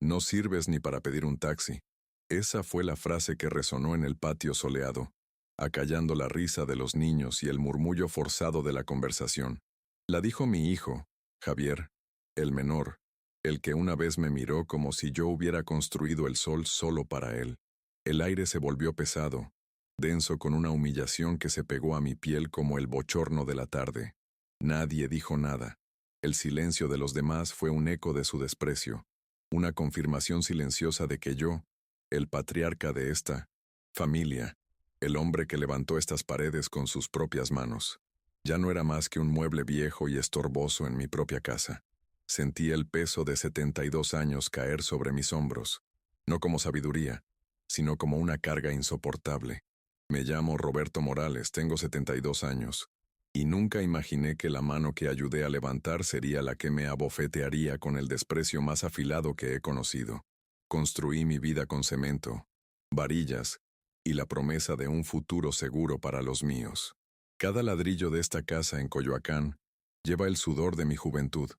No sirves ni para pedir un taxi. Esa fue la frase que resonó en el patio soleado, acallando la risa de los niños y el murmullo forzado de la conversación. La dijo mi hijo, Javier, el menor, el que una vez me miró como si yo hubiera construido el sol solo para él. El aire se volvió pesado, denso con una humillación que se pegó a mi piel como el bochorno de la tarde. Nadie dijo nada. El silencio de los demás fue un eco de su desprecio, una confirmación silenciosa de que yo, el patriarca de esta familia, el hombre que levantó estas paredes con sus propias manos, ya no era más que un mueble viejo y estorboso en mi propia casa. Sentí el peso de 72 años caer sobre mis hombros, no como sabiduría, sino como una carga insoportable. Me llamo Roberto Morales, tengo 72 años, y nunca imaginé que la mano que ayudé a levantar sería la que me abofetearía con el desprecio más afilado que he conocido. Construí mi vida con cemento, varillas y la promesa de un futuro seguro para los míos. Cada ladrillo de esta casa en Coyoacán lleva el sudor de mi juventud.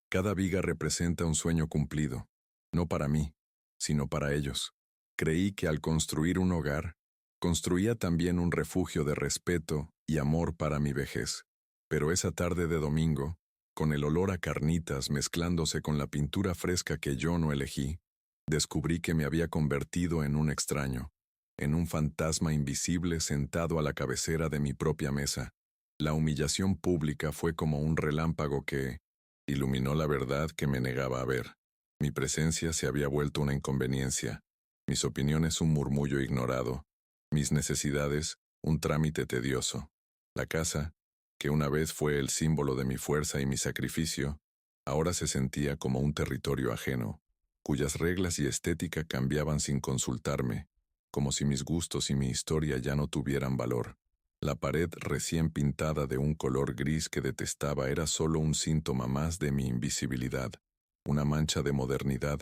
Cada viga representa un sueño cumplido, no para mí, sino para ellos. Creí que al construir un hogar, construía también un refugio de respeto y amor para mi vejez. Pero esa tarde de domingo, con el olor a carnitas mezclándose con la pintura fresca que yo no elegí, descubrí que me había convertido en un extraño, en un fantasma invisible sentado a la cabecera de mi propia mesa. La humillación pública fue como un relámpago que iluminó la verdad que me negaba a ver. Mi presencia se había vuelto una inconveniencia, mis opiniones un murmullo ignorado, mis necesidades un trámite tedioso. La casa, que una vez fue el símbolo de mi fuerza y mi sacrificio, ahora se sentía como un territorio ajeno, cuyas reglas y estética cambiaban sin consultarme, como si mis gustos y mi historia ya no tuvieran valor. La pared recién pintada de un color gris que detestaba era solo un síntoma más de mi invisibilidad, una mancha de modernidad,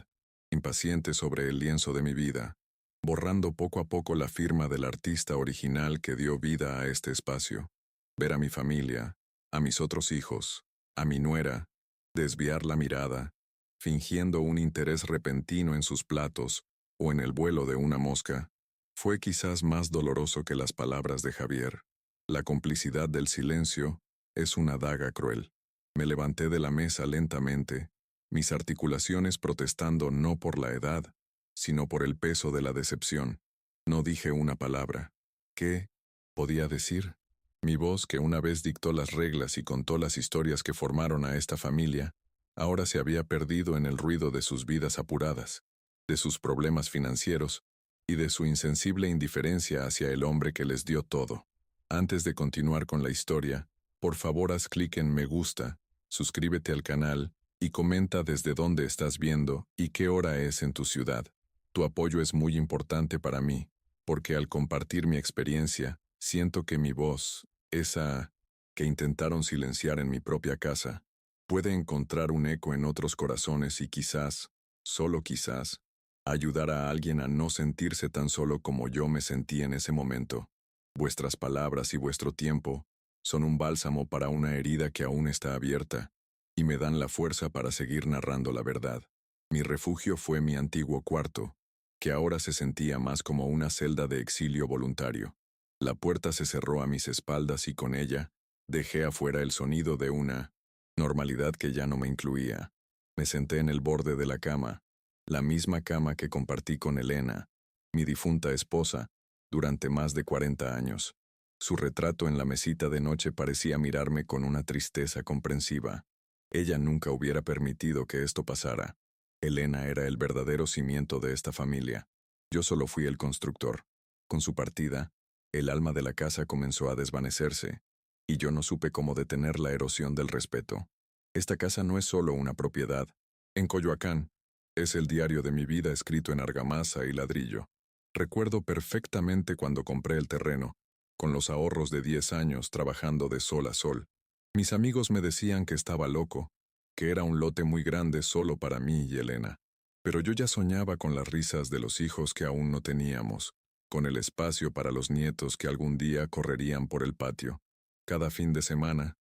impaciente sobre el lienzo de mi vida, borrando poco a poco la firma del artista original que dio vida a este espacio. Ver a mi familia, a mis otros hijos, a mi nuera, desviar la mirada, fingiendo un interés repentino en sus platos o en el vuelo de una mosca, fue quizás más doloroso que las palabras de Javier. La complicidad del silencio es una daga cruel. Me levanté de la mesa lentamente, mis articulaciones protestando no por la edad, sino por el peso de la decepción. No dije una palabra. ¿Qué podía decir? Mi voz, que una vez dictó las reglas y contó las historias que formaron a esta familia, ahora se había perdido en el ruido de sus vidas apuradas, de sus problemas financieros y de su insensible indiferencia hacia el hombre que les dio todo. Antes de continuar con la historia, por favor haz clic en me gusta, suscríbete al canal y comenta desde dónde estás viendo y qué hora es en tu ciudad. Tu apoyo es muy importante para mí, porque al compartir mi experiencia, siento que mi voz, esa que intentaron silenciar en mi propia casa, puede encontrar un eco en otros corazones y quizás, solo quizás, ayudar a alguien a no sentirse tan solo como yo me sentí en ese momento. Vuestras palabras y vuestro tiempo son un bálsamo para una herida que aún está abierta, y me dan la fuerza para seguir narrando la verdad. Mi refugio fue mi antiguo cuarto, que ahora se sentía más como una celda de exilio voluntario. La puerta se cerró a mis espaldas y con ella dejé afuera el sonido de una normalidad que ya no me incluía. Me senté en el borde de la cama, la misma cama que compartí con Elena, mi difunta esposa, durante más de 40 años. Su retrato en la mesita de noche parecía mirarme con una tristeza comprensiva. Ella nunca hubiera permitido que esto pasara. Elena era el verdadero cimiento de esta familia. Yo solo fui el constructor. Con su partida, el alma de la casa comenzó a desvanecerse, y yo no supe cómo detener la erosión del respeto. Esta casa no es solo una propiedad. En Coyoacán, es el diario de mi vida escrito en argamasa y ladrillo. Recuerdo perfectamente cuando compré el terreno, con los ahorros de 10 años trabajando de sol a sol. Mis amigos me decían que estaba loco, que era un lote muy grande solo para mí y Elena. Pero yo ya soñaba con las risas de los hijos que aún no teníamos, con el espacio para los nietos que algún día correrían por el patio. Cada fin de semana,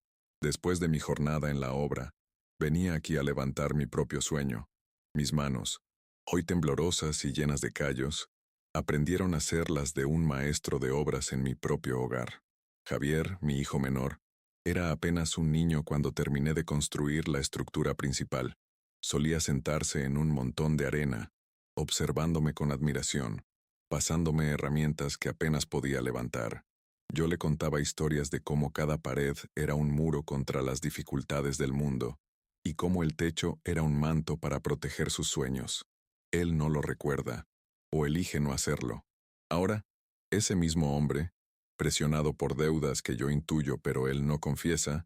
después de mi jornada en la obra, venía aquí a levantar mi propio sueño. Mis manos, Hoy temblorosas y llenas de callos, aprendieron a ser las de un maestro de obras en mi propio hogar. Javier, mi hijo menor, era apenas un niño cuando terminé de construir la estructura principal. Solía sentarse en un montón de arena, observándome con admiración, pasándome herramientas que apenas podía levantar. Yo le contaba historias de cómo cada pared era un muro contra las dificultades del mundo, y cómo el techo era un manto para proteger sus sueños. Él no lo recuerda, o elige no hacerlo. Ahora, ese mismo hombre, presionado por deudas que yo intuyo pero él no confiesa,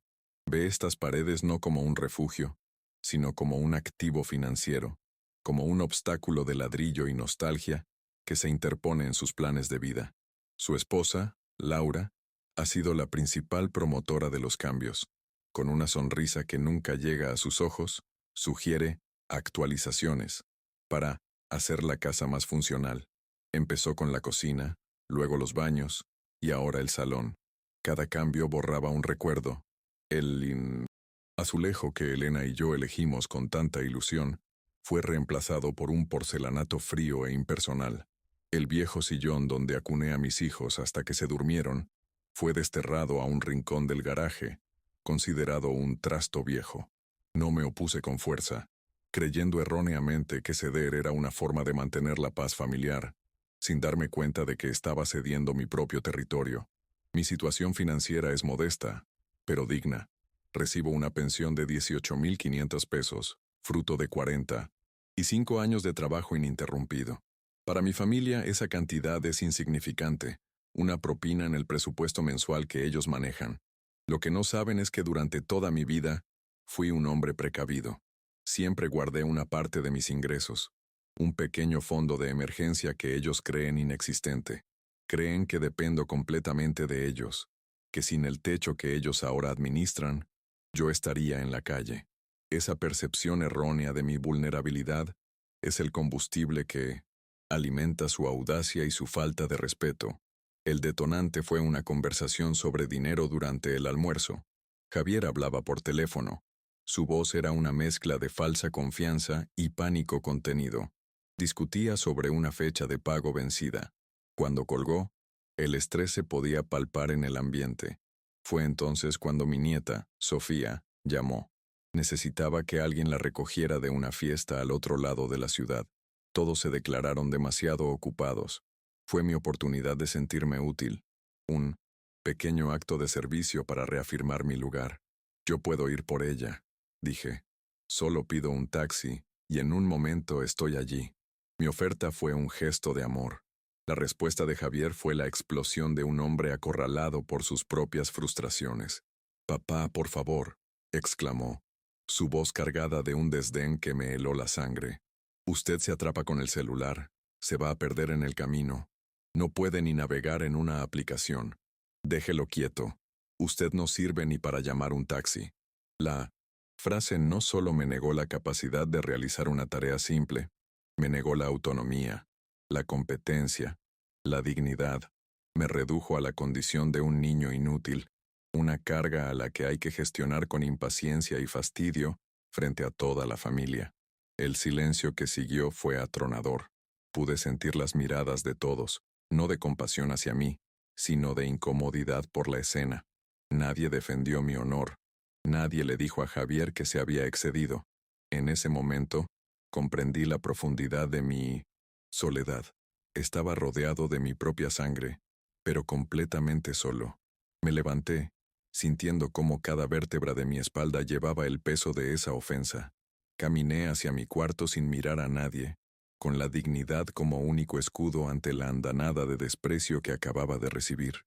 ve estas paredes no como un refugio, sino como un activo financiero, como un obstáculo de ladrillo y nostalgia que se interpone en sus planes de vida. Su esposa, Laura, ha sido la principal promotora de los cambios. Con una sonrisa que nunca llega a sus ojos, sugiere actualizaciones para hacer la casa más funcional. Empezó con la cocina, luego los baños, y ahora el salón. Cada cambio borraba un recuerdo. El azulejo que Elena y yo elegimos con tanta ilusión fue reemplazado por un porcelanato frío e impersonal. El viejo sillón donde acuné a mis hijos hasta que se durmieron fue desterrado a un rincón del garaje, considerado un trasto viejo. No me opuse con fuerza, creyendo erróneamente que ceder era una forma de mantener la paz familiar, sin darme cuenta de que estaba cediendo mi propio territorio. Mi situación financiera es modesta, pero digna. Recibo una pensión de 18,500 pesos, fruto de 40 y 5 años de trabajo ininterrumpido. Para mi familia esa cantidad es insignificante, una propina en el presupuesto mensual que ellos manejan. Lo que no saben es que durante toda mi vida fui un hombre precavido. Siempre guardé una parte de mis ingresos, un pequeño fondo de emergencia que ellos creen inexistente. Creen que dependo completamente de ellos, que sin el techo que ellos ahora administran, yo estaría en la calle. Esa percepción errónea de mi vulnerabilidad es el combustible que alimenta su audacia y su falta de respeto. El detonante fue una conversación sobre dinero durante el almuerzo. Javier hablaba por teléfono. Su voz era una mezcla de falsa confianza y pánico contenido. Discutía sobre una fecha de pago vencida. Cuando colgó, el estrés se podía palpar en el ambiente. Fue entonces cuando mi nieta, Sofía, llamó. Necesitaba que alguien la recogiera de una fiesta al otro lado de la ciudad. Todos se declararon demasiado ocupados. Fue mi oportunidad de sentirme útil. Un pequeño acto de servicio para reafirmar mi lugar. Yo puedo ir por ella, dije. Solo pido un taxi, y en un momento estoy allí. Mi oferta fue un gesto de amor. La respuesta de Javier fue la explosión de un hombre acorralado por sus propias frustraciones. «Papá, por favor», exclamó, su voz cargada de un desdén que me heló la sangre. «Usted se atrapa con el celular, se va a perder en el camino. No puede ni navegar en una aplicación. Déjelo quieto. Usted no sirve ni para llamar un taxi». La frase no solo me negó la capacidad de realizar una tarea simple, me negó la autonomía, la competencia, la dignidad. Me redujo a la condición de un niño inútil, una carga a la que hay que gestionar con impaciencia y fastidio frente a toda la familia. El silencio que siguió fue atronador. Pude sentir las miradas de todos, no de compasión hacia mí, sino de incomodidad por la escena. Nadie defendió mi honor. Nadie le dijo a Javier que se había excedido. En ese momento, comprendí la profundidad de mi soledad. Estaba rodeado de mi propia sangre, pero completamente solo. Me levanté, sintiendo cómo cada vértebra de mi espalda llevaba el peso de esa ofensa. Caminé hacia mi cuarto sin mirar a nadie, con la dignidad como único escudo ante la andanada de desprecio que acababa de recibir.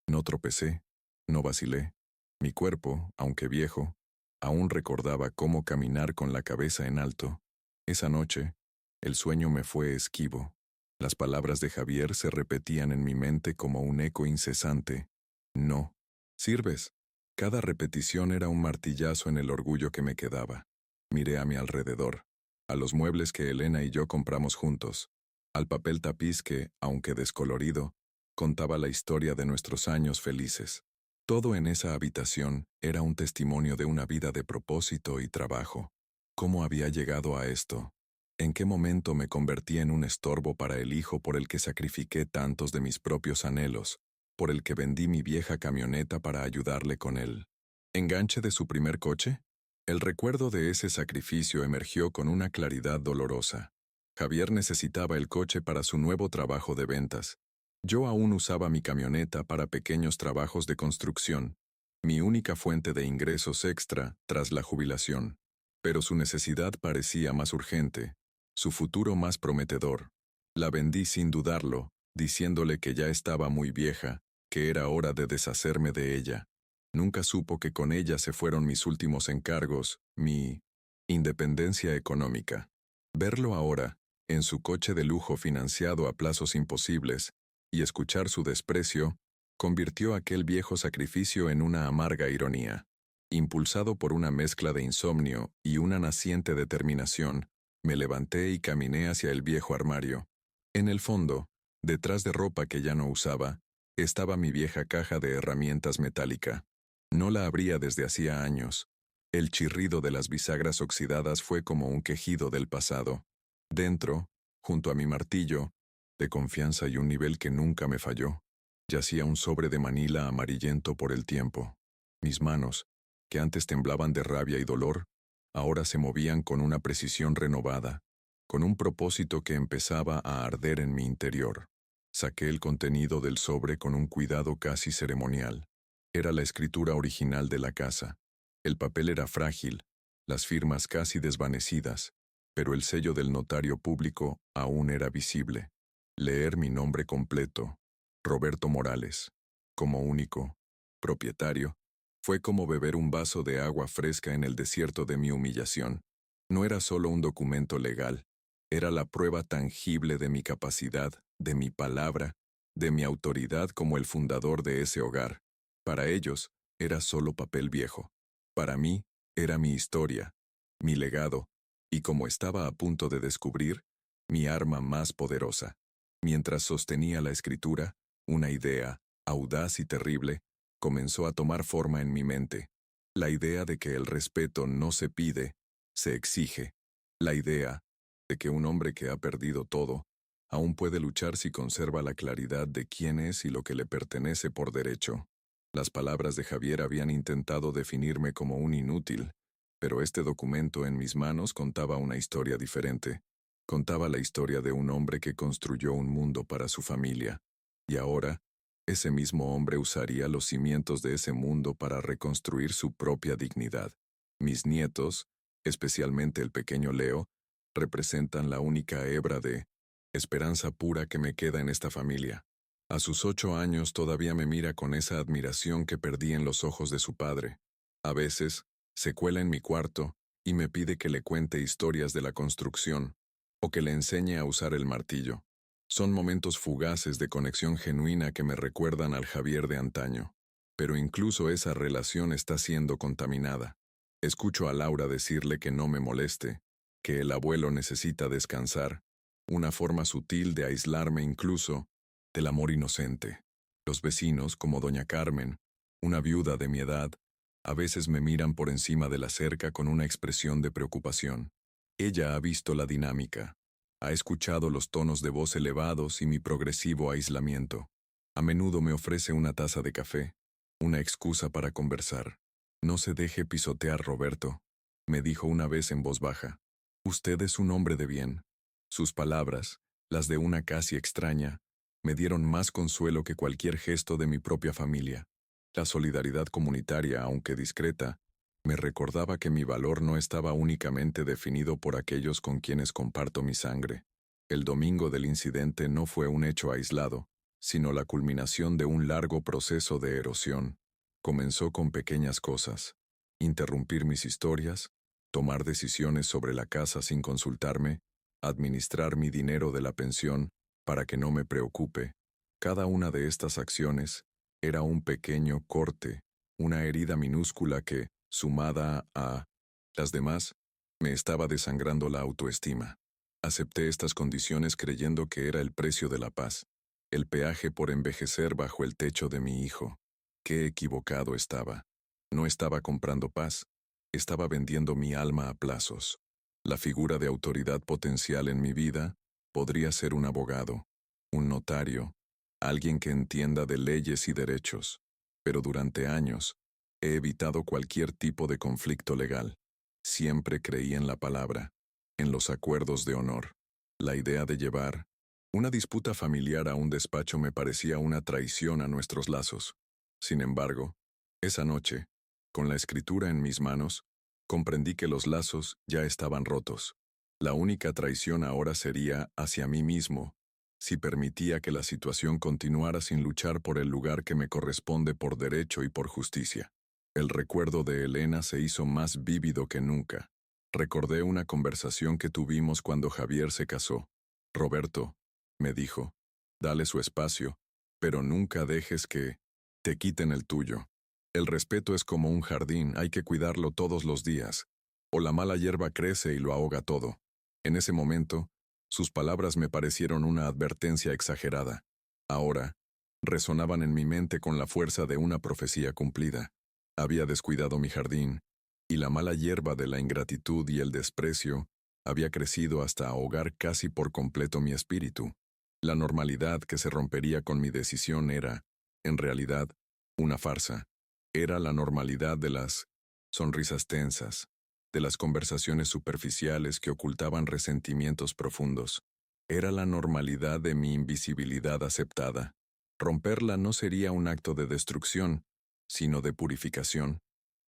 No tropecé, no vacilé. Mi cuerpo, aunque viejo, aún recordaba cómo caminar con la cabeza en alto. Esa noche, el sueño me fue esquivo. Las palabras de Javier se repetían en mi mente como un eco incesante. No. ¿Sirves? Cada repetición era un martillazo en el orgullo que me quedaba. Miré a mi alrededor, a los muebles que Elena y yo compramos juntos, al papel tapiz que, aunque descolorido, contaba la historia de nuestros años felices. Todo en esa habitación era un testimonio de una vida de propósito y trabajo. ¿Cómo había llegado a esto? ¿En qué momento me convertí en un estorbo para el hijo por el que sacrifiqué tantos de mis propios anhelos, por el que vendí mi vieja camioneta para ayudarle con el enganche de su primer coche? El recuerdo de ese sacrificio emergió con una claridad dolorosa. Javier necesitaba el coche para su nuevo trabajo de ventas. Yo aún usaba mi camioneta para pequeños trabajos de construcción, mi única fuente de ingresos extra tras la jubilación. Pero su necesidad parecía más urgente, su futuro más prometedor. La vendí sin dudarlo, diciéndole que ya estaba muy vieja, que era hora de deshacerme de ella. Nunca supo que con ella se fueron mis últimos encargos, mi independencia económica. Verlo ahora, en su coche de lujo financiado a plazos imposibles, y escuchar su desprecio, convirtió aquel viejo sacrificio en una amarga ironía. Impulsado por una mezcla de insomnio y una naciente determinación, me levanté y caminé hacia el viejo armario. En el fondo, detrás de ropa que ya no usaba, estaba mi vieja caja de herramientas metálica. No la abría desde hacía años. El chirrido de las bisagras oxidadas fue como un quejido del pasado. Dentro, junto a mi martillo, de confianza y un nivel que nunca me falló, yacía un sobre de manila amarillento por el tiempo. Mis manos, que antes temblaban de rabia y dolor, ahora se movían con una precisión renovada, con un propósito que empezaba a arder en mi interior. Saqué el contenido del sobre con un cuidado casi ceremonial. Era la escritura original de la casa. El papel era frágil, las firmas casi desvanecidas, pero el sello del notario público aún era visible. Leer mi nombre completo, Roberto Morales, como único propietario, fue como beber un vaso de agua fresca en el desierto de mi humillación. No era solo un documento legal, era la prueba tangible de mi capacidad, de mi palabra, de mi autoridad como el fundador de ese hogar. Para ellos, era solo papel viejo. Para mí, era mi historia, mi legado, y como estaba a punto de descubrir, mi arma más poderosa. Mientras sostenía la escritura, una idea, audaz y terrible, comenzó a tomar forma en mi mente. La idea de que el respeto no se pide, se exige. La idea de que un hombre que ha perdido todo, aún puede luchar si conserva la claridad de quién es y lo que le pertenece por derecho. Las palabras de Javier habían intentado definirme como un inútil, pero este documento en mis manos contaba una historia diferente. Contaba la historia de un hombre que construyó un mundo para su familia, y ahora, ese mismo hombre usaría los cimientos de ese mundo para reconstruir su propia dignidad. Mis nietos, especialmente el pequeño Leo, representan la única hebra de esperanza pura que me queda en esta familia. A sus 8 años todavía me mira con esa admiración que perdí en los ojos de su padre. A veces, se cuela en mi cuarto y me pide que le cuente historias de la construcción, o que le enseñe a usar el martillo. Son momentos fugaces de conexión genuina que me recuerdan al Javier de antaño. Pero incluso esa relación está siendo contaminada. Escucho a Laura decirle que no me moleste, que el abuelo necesita descansar, una forma sutil de aislarme incluso del amor inocente. Los vecinos, como doña Carmen, una viuda de mi edad, a veces me miran por encima de la cerca con una expresión de preocupación. Ella ha visto la dinámica, ha escuchado los tonos de voz elevados y mi progresivo aislamiento. A menudo me ofrece una taza de café, una excusa para conversar. No se deje pisotear, Roberto, me dijo una vez en voz baja. Usted es un hombre de bien. Sus palabras, las de una casi extraña, me dieron más consuelo que cualquier gesto de mi propia familia. La solidaridad comunitaria, aunque discreta, me recordaba que mi valor no estaba únicamente definido por aquellos con quienes comparto mi sangre. El domingo del incidente no fue un hecho aislado, sino la culminación de un largo proceso de erosión. Comenzó con pequeñas cosas: interrumpir mis historias, tomar decisiones sobre la casa sin consultarme, administrar mi dinero de la pensión para que no me preocupe. Cada una de estas acciones era un pequeño corte, una herida minúscula que, sumada a las demás, me estaba desangrando la autoestima. Acepté estas condiciones creyendo que era el precio de la paz, el peaje por envejecer bajo el techo de mi hijo. Qué equivocado estaba. No estaba comprando paz, estaba vendiendo mi alma a plazos. La figura de autoridad potencial en mi vida podría ser un abogado, un notario, alguien que entienda de leyes y derechos, pero durante años he evitado cualquier tipo de conflicto legal. Siempre creí en la palabra, en los acuerdos de honor. La idea de llevar una disputa familiar a un despacho me parecía una traición a nuestros lazos. Sin embargo, esa noche, con la escritura en mis manos, comprendí que los lazos ya estaban rotos. La única traición ahora sería hacia mí mismo, si permitía que la situación continuara sin luchar por el lugar que me corresponde por derecho y por justicia. El recuerdo de Elena se hizo más vívido que nunca. Recordé una conversación que tuvimos cuando Javier se casó. Roberto, me dijo, dale su espacio, pero nunca dejes que te quiten el tuyo. El respeto es como un jardín, hay que cuidarlo todos los días, o la mala hierba crece y lo ahoga todo. En ese momento, sus palabras me parecieron una advertencia exagerada. Ahora, resonaban en mi mente con la fuerza de una profecía cumplida. Había descuidado mi jardín, y la mala hierba de la ingratitud y el desprecio había crecido hasta ahogar casi por completo mi espíritu. La normalidad que se rompería con mi decisión era, en realidad, una farsa. Era la normalidad de las sonrisas tensas, de las conversaciones superficiales que ocultaban resentimientos profundos. Era la normalidad de mi invisibilidad aceptada. Romperla no sería un acto de destrucción, sino de purificación.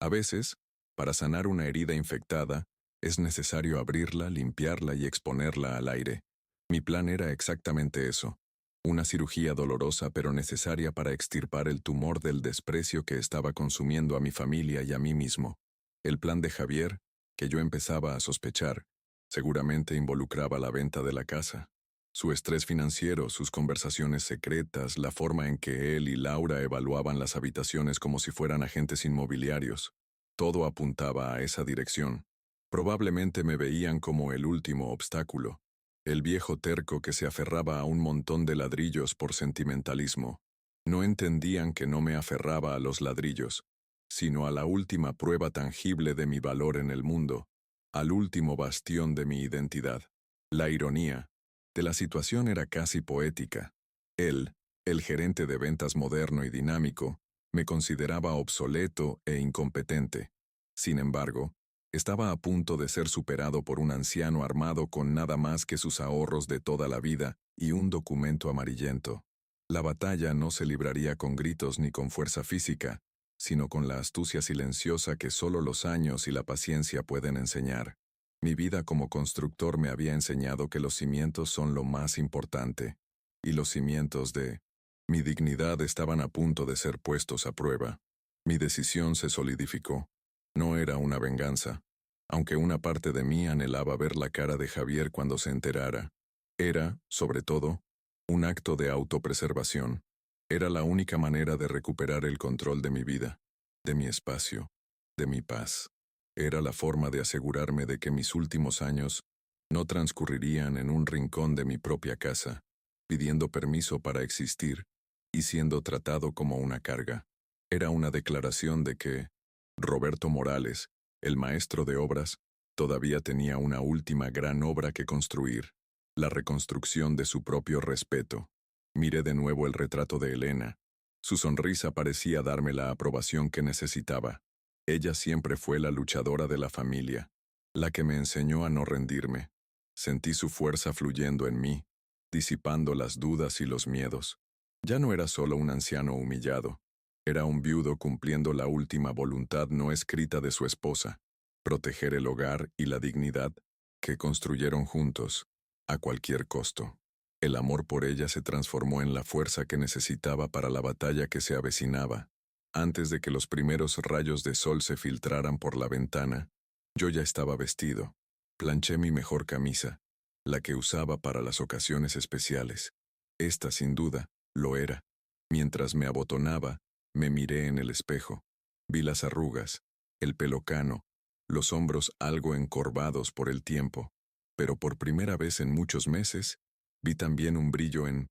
A veces, para sanar una herida infectada, es necesario abrirla, limpiarla y exponerla al aire. Mi plan era exactamente eso. Una cirugía dolorosa pero necesaria para extirpar el tumor del desprecio que estaba consumiendo a mi familia y a mí mismo. El plan de Javier, que yo empezaba a sospechar, seguramente involucraba la venta de la casa. Su estrés financiero, sus conversaciones secretas, la forma en que él y Laura evaluaban las habitaciones como si fueran agentes inmobiliarios. Todo apuntaba a esa dirección. Probablemente me veían como el último obstáculo, el viejo terco que se aferraba a un montón de ladrillos por sentimentalismo. No entendían que no me aferraba a los ladrillos, sino a la última prueba tangible de mi valor en el mundo, al último bastión de mi identidad. La ironía de la situación era casi poética. Él, el gerente de ventas moderno y dinámico, me consideraba obsoleto e incompetente. Sin embargo, estaba a punto de ser superado por un anciano armado con nada más que sus ahorros de toda la vida y un documento amarillento. La batalla no se libraría con gritos ni con fuerza física, sino con la astucia silenciosa que solo los años y la paciencia pueden enseñar. Mi vida como constructor me había enseñado que los cimientos son lo más importante, y los cimientos de mi dignidad estaban a punto de ser puestos a prueba. Mi decisión se solidificó. No era una venganza, aunque una parte de mí anhelaba ver la cara de Javier cuando se enterara. Era, sobre todo, un acto de autopreservación. Era la única manera de recuperar el control de mi vida, de mi espacio, de mi paz. Era la forma de asegurarme de que mis últimos años no transcurrirían en un rincón de mi propia casa, pidiendo permiso para existir y siendo tratado como una carga. Era una declaración de que Roberto Morales, el maestro de obras, todavía tenía una última gran obra que construir, la reconstrucción de su propio respeto. Miré de nuevo el retrato de Elena. Su sonrisa parecía darme la aprobación que necesitaba. Ella siempre fue la luchadora de la familia, la que me enseñó a no rendirme. Sentí su fuerza fluyendo en mí, disipando las dudas y los miedos. Ya no era solo un anciano humillado. Era un viudo cumpliendo la última voluntad no escrita de su esposa, proteger el hogar y la dignidad que construyeron juntos, a cualquier costo. El amor por ella se transformó en la fuerza que necesitaba para la batalla que se avecinaba. Antes de que los primeros rayos de sol se filtraran por la ventana, yo ya estaba vestido. Planché mi mejor camisa, la que usaba para las ocasiones especiales. Esta, sin duda, lo era. Mientras me abotonaba, me miré en el espejo. Vi las arrugas, el pelo cano, los hombros algo encorvados por el tiempo, pero por primera vez en muchos meses, vi también un brillo en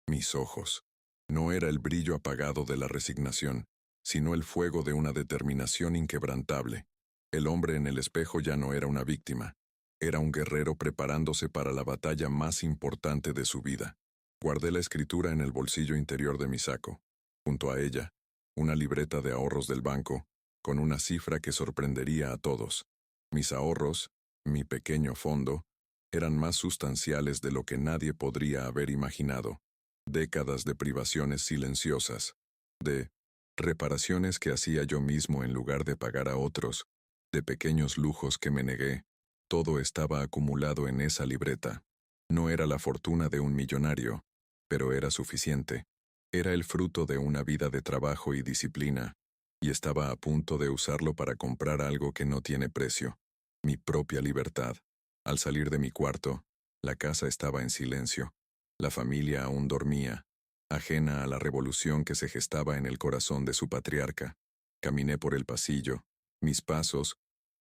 mis ojos. No era el brillo apagado de la resignación, sino el fuego de una determinación inquebrantable. El hombre en el espejo ya no era una víctima. Era un guerrero preparándose para la batalla más importante de su vida. Guardé la escritura en el bolsillo interior de mi saco. Junto a ella, una libreta de ahorros del banco, con una cifra que sorprendería a todos. Mis ahorros, mi pequeño fondo, eran más sustanciales de lo que nadie podría haber imaginado. Décadas de privaciones silenciosas, de reparaciones que hacía yo mismo en lugar de pagar a otros, de pequeños lujos que me negué, todo estaba acumulado en esa libreta. No era la fortuna de un millonario, pero era suficiente. Era el fruto de una vida de trabajo y disciplina, y estaba a punto de usarlo para comprar algo que no tiene precio, mi propia libertad. Al salir de mi cuarto, la casa estaba en silencio. La familia aún dormía, ajena a la revolución que se gestaba en el corazón de su patriarca. Caminé por el pasillo, mis pasos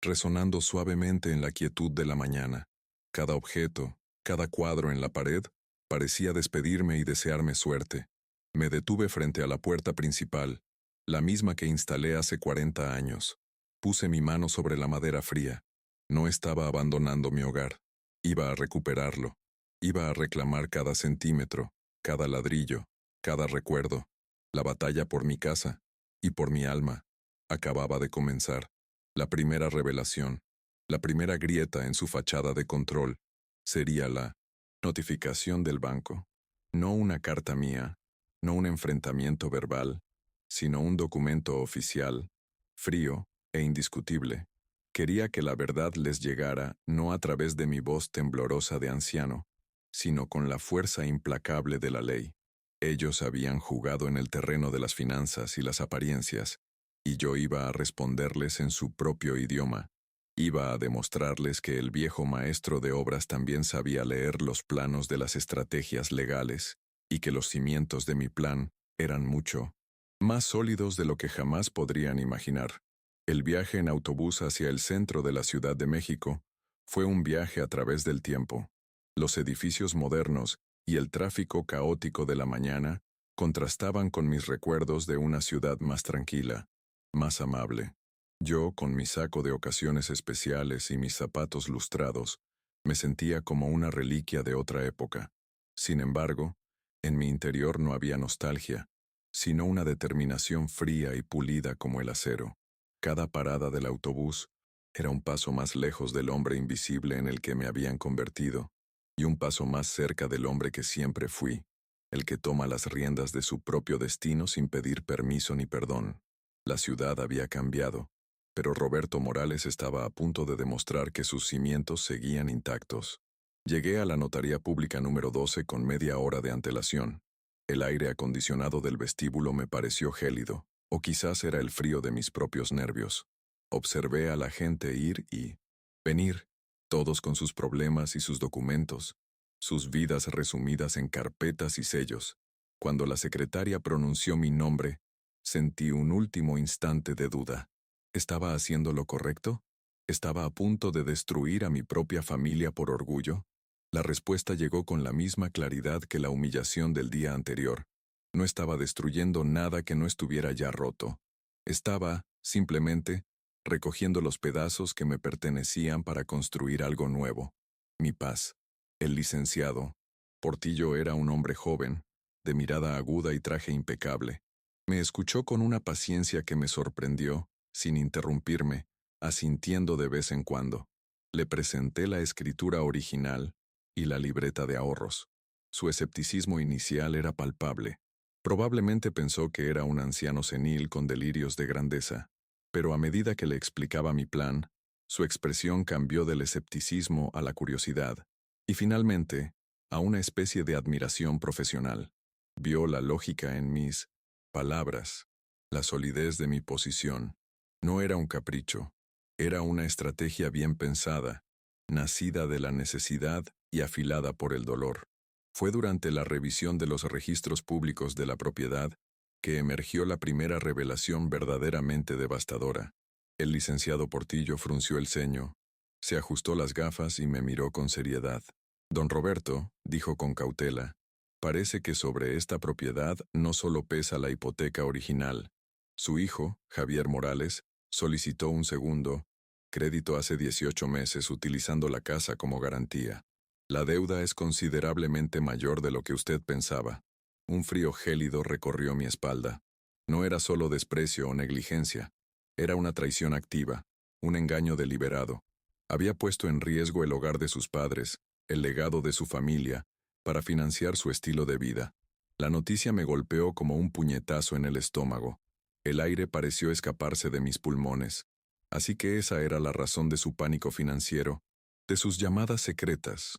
resonando suavemente en la quietud de la mañana. Cada objeto, cada cuadro en la pared, parecía despedirme y desearme suerte. Me detuve frente a la puerta principal, la misma que instalé hace 40 años. Puse mi mano sobre la madera fría. No estaba abandonando mi hogar. Iba a recuperarlo. Iba a reclamar cada centímetro, cada ladrillo, cada recuerdo. La batalla por mi casa y por mi alma acababa de comenzar. La primera revelación, la primera grieta en su fachada de control, sería la notificación del banco. No una carta mía, no un enfrentamiento verbal, sino un documento oficial, frío e indiscutible. Quería que la verdad les llegara no a través de mi voz temblorosa de anciano, sino con la fuerza implacable de la ley. Ellos habían jugado en el terreno de las finanzas y las apariencias, y yo iba a responderles en su propio idioma. Iba a demostrarles que el viejo maestro de obras también sabía leer los planos de las estrategias legales, y que los cimientos de mi plan eran mucho más sólidos de lo que jamás podrían imaginar. El viaje en autobús hacia el centro de la Ciudad de México fue un viaje a través del tiempo. Los edificios modernos y el tráfico caótico de la mañana contrastaban con mis recuerdos de una ciudad más tranquila, más amable. Yo, con mi saco de ocasiones especiales y mis zapatos lustrados, me sentía como una reliquia de otra época. Sin embargo, en mi interior no había nostalgia, sino una determinación fría y pulida como el acero. Cada parada del autobús era un paso más lejos del hombre invisible en el que me habían convertido, y un paso más cerca del hombre que siempre fui, el que toma las riendas de su propio destino sin pedir permiso ni perdón. La ciudad había cambiado, pero Roberto Morales estaba a punto de demostrar que sus cimientos seguían intactos. Llegué a la notaría pública número 12 con media hora de antelación. El aire acondicionado del vestíbulo me pareció gélido, o quizás era el frío de mis propios nervios. Observé a la gente ir y venir, todos con sus problemas y sus documentos, sus vidas resumidas en carpetas y sellos. Cuando la secretaria pronunció mi nombre, sentí un último instante de duda. ¿Estaba haciendo lo correcto? ¿Estaba a punto de destruir a mi propia familia por orgullo? La respuesta llegó con la misma claridad que la humillación del día anterior. No estaba destruyendo nada que no estuviera ya roto. Estaba, simplemente, recogiendo los pedazos que me pertenecían para construir algo nuevo. Mi paz. El licenciado Portillo era un hombre joven, de mirada aguda y traje impecable. Me escuchó con una paciencia que me sorprendió, sin interrumpirme, asintiendo de vez en cuando. Le presenté la escritura original y la libreta de ahorros. Su escepticismo inicial era palpable. Probablemente pensó que era un anciano senil con delirios de grandeza, pero a medida que le explicaba mi plan, su expresión cambió del escepticismo a la curiosidad, y finalmente, a una especie de admiración profesional. Vio la lógica en mis palabras, la solidez de mi posición. No era un capricho, era una estrategia bien pensada, nacida de la necesidad y afilada por el dolor. Fue durante la revisión de los registros públicos de la propiedad que emergió la primera revelación verdaderamente devastadora. El licenciado Portillo frunció el ceño, se ajustó las gafas y me miró con seriedad. Don Roberto, dijo con cautela, parece que sobre esta propiedad no solo pesa la hipoteca original. Su hijo, Javier Morales, solicitó un segundo, Crédito hace 18 meses utilizando la casa como garantía. La deuda es considerablemente mayor de lo que usted pensaba. Un frío gélido recorrió mi espalda. No era solo desprecio o negligencia. Era una traición activa, un engaño deliberado. Había puesto en riesgo el hogar de sus padres, el legado de su familia, para financiar su estilo de vida. La noticia me golpeó como un puñetazo en el estómago. El aire pareció escaparse de mis pulmones. Así que esa era la razón de su pánico financiero, de sus llamadas secretas.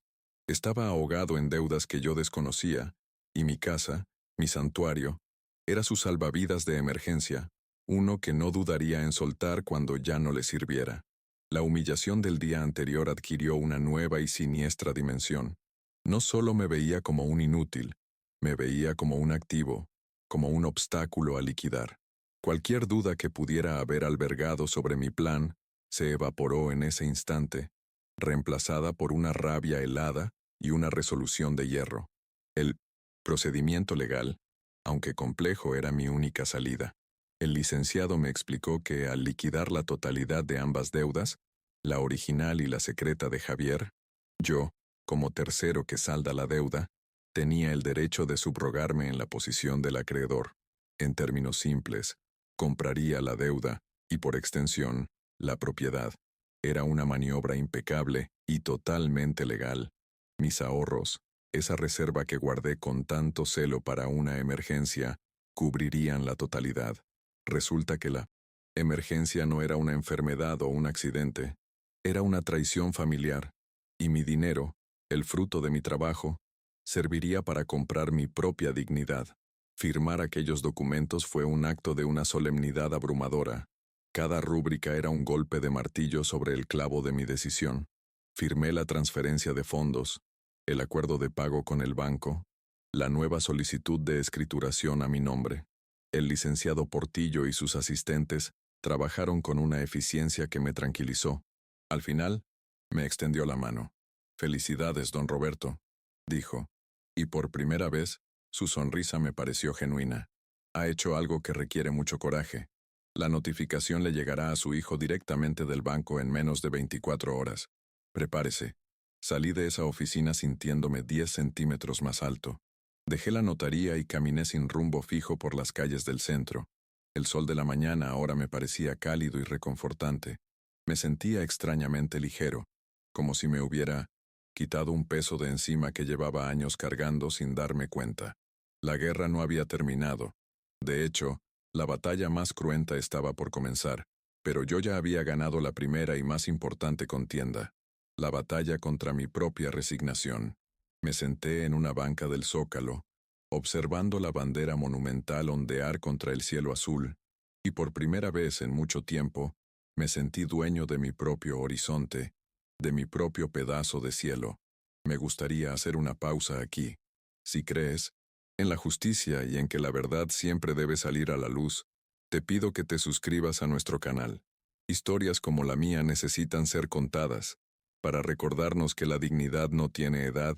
Estaba ahogado en deudas que yo desconocía, y mi casa, mi santuario, era su salvavidas de emergencia, uno que no dudaría en soltar cuando ya no le sirviera. La humillación del día anterior adquirió una nueva y siniestra dimensión. No solo me veía como un inútil, me veía como un activo, como un obstáculo a liquidar. Cualquier duda que pudiera haber albergado sobre mi plan se evaporó en ese instante, reemplazada por una rabia helada y una resolución de hierro. El procedimiento legal, aunque complejo, era mi única salida. El licenciado me explicó que al liquidar la totalidad de ambas deudas, la original y la secreta de Javier, yo, como tercero que salda la deuda, tenía el derecho de subrogarme en la posición del acreedor. En términos simples, compraría la deuda y, por extensión, la propiedad. Era una maniobra impecable y totalmente legal. Mis ahorros, esa reserva que guardé con tanto celo para una emergencia, cubrirían la totalidad. Resulta que la emergencia no era una enfermedad o un accidente, era una traición familiar, y mi dinero, el fruto de mi trabajo, serviría para comprar mi propia dignidad. Firmar aquellos documentos fue un acto de una solemnidad abrumadora. Cada rúbrica era un golpe de martillo sobre el clavo de mi decisión. Firmé la transferencia de fondos, el acuerdo de pago con el banco, la nueva solicitud de escrituración a mi nombre. El licenciado Portillo y sus asistentes trabajaron con una eficiencia que me tranquilizó. Al final, me extendió la mano. «Felicidades, don Roberto», dijo, y por primera vez, su sonrisa me pareció genuina. Ha hecho algo que requiere mucho coraje. La notificación le llegará a su hijo directamente del banco en menos de 24 horas. Prepárese. Salí de esa oficina sintiéndome 10 centímetros más alto. Dejé la notaría y caminé sin rumbo fijo por las calles del centro. El sol de la mañana ahora me parecía cálido y reconfortante. Me sentía extrañamente ligero, como si me hubiera quitado un peso de encima que llevaba años cargando sin darme cuenta. La guerra no había terminado. De hecho, la batalla más cruenta estaba por comenzar, pero yo ya había ganado la primera y más importante contienda, la batalla contra mi propia resignación. Me senté en una banca del Zócalo, observando la bandera monumental ondear contra el cielo azul, y por primera vez en mucho tiempo, me sentí dueño de mi propio horizonte, de mi propio pedazo de cielo. Me gustaría hacer una pausa aquí. Si crees en la justicia y en que la verdad siempre debe salir a la luz, te pido que te suscribas a nuestro canal. Historias como la mía necesitan ser contadas, para recordarnos que la dignidad no tiene edad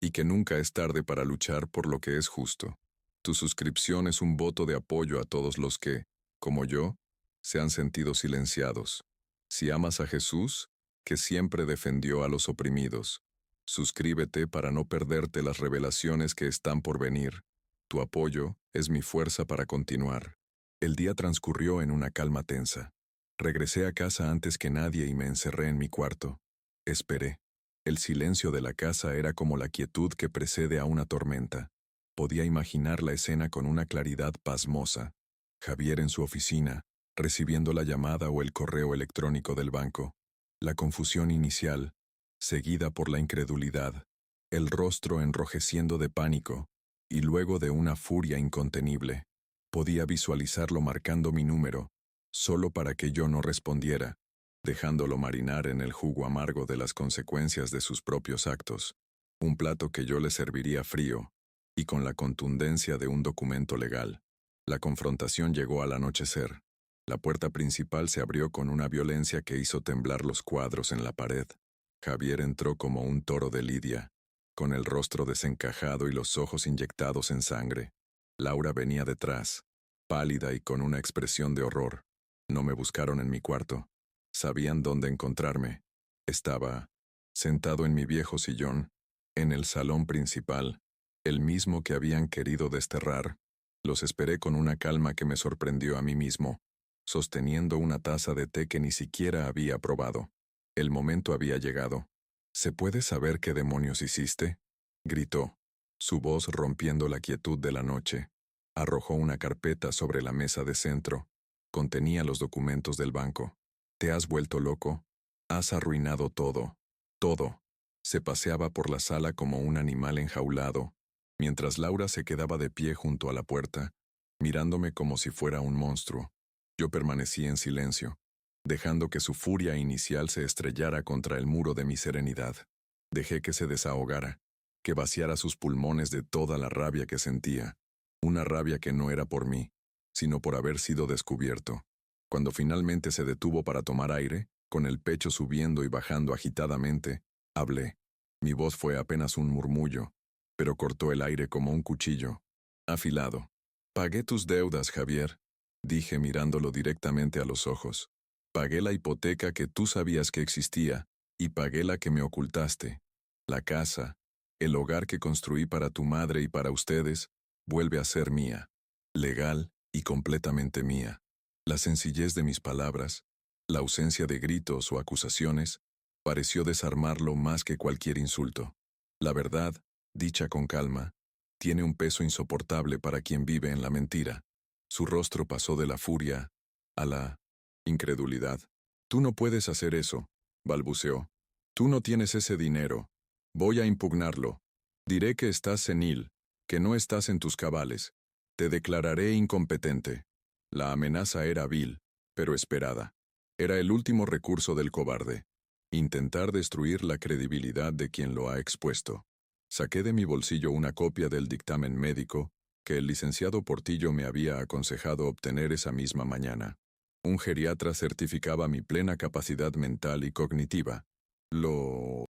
y que nunca es tarde para luchar por lo que es justo. Tu suscripción es un voto de apoyo a todos los que, como yo, se han sentido silenciados. Si amas a Jesús, que siempre defendió a los oprimidos, suscríbete para no perderte las revelaciones que están por venir. Tu apoyo es mi fuerza para continuar. El día transcurrió en una calma tensa. Regresé a casa antes que nadie y me encerré en mi cuarto. Esperé. El silencio de la casa era como la quietud que precede a una tormenta. Podía imaginar la escena con una claridad pasmosa. Javier en su oficina, recibiendo la llamada o el correo electrónico del banco. La confusión inicial, seguida por la incredulidad, el rostro enrojeciendo de pánico, y luego de una furia incontenible. Podía visualizarlo marcando mi número, solo para que yo no respondiera, dejándolo marinar en el jugo amargo de las consecuencias de sus propios actos. Un plato que yo le serviría frío, y con la contundencia de un documento legal. La confrontación llegó al anochecer. La puerta principal se abrió con una violencia que hizo temblar los cuadros en la pared. Javier entró como un toro de lidia, con el rostro desencajado y los ojos inyectados en sangre. Laura venía detrás, pálida y con una expresión de horror. No me buscaron en mi cuarto. Sabían dónde encontrarme. Estaba sentado en mi viejo sillón, en el salón principal, el mismo que habían querido desterrar. Los esperé con una calma que me sorprendió a mí mismo, sosteniendo una taza de té que ni siquiera había probado. El momento había llegado. ¿Se puede saber qué demonios hiciste?, gritó, su voz rompiendo la quietud de la noche. Arrojó una carpeta sobre la mesa de centro. Contenía los documentos del banco. ¿Te has vuelto loco? Has arruinado todo. Todo. Se paseaba por la sala como un animal enjaulado, mientras Laura se quedaba de pie junto a la puerta, mirándome como si fuera un monstruo. Yo permanecí en silencio, dejando que su furia inicial se estrellara contra el muro de mi serenidad. Dejé que se desahogara, que vaciara sus pulmones de toda la rabia que sentía, una rabia que no era por mí, sino por haber sido descubierto. Cuando finalmente se detuvo para tomar aire, con el pecho subiendo y bajando agitadamente, hablé. Mi voz fue apenas un murmullo, pero cortó el aire como un cuchillo, afilado. Pagué tus deudas, Javier, dije mirándolo directamente a los ojos. Pagué la hipoteca que tú sabías que existía, y pagué la que me ocultaste. La casa, el hogar que construí para tu madre y para ustedes, vuelve a ser mía, legal y completamente mía. La sencillez de mis palabras, la ausencia de gritos o acusaciones, pareció desarmarlo más que cualquier insulto. La verdad, dicha con calma, tiene un peso insoportable para quien vive en la mentira. Su rostro pasó de la furia a la incredulidad. Tú no puedes hacer eso, balbuceó. Tú no tienes ese dinero. Voy a impugnarlo. Diré que estás senil, que no estás en tus cabales. Te declararé incompetente. La amenaza era vil, pero esperada. Era el último recurso del cobarde. Intentar destruir la credibilidad de quien lo ha expuesto. Saqué de mi bolsillo una copia del dictamen médico que el licenciado Portillo me había aconsejado obtener esa misma mañana. Un geriatra certificaba mi plena capacidad mental y cognitiva. Lo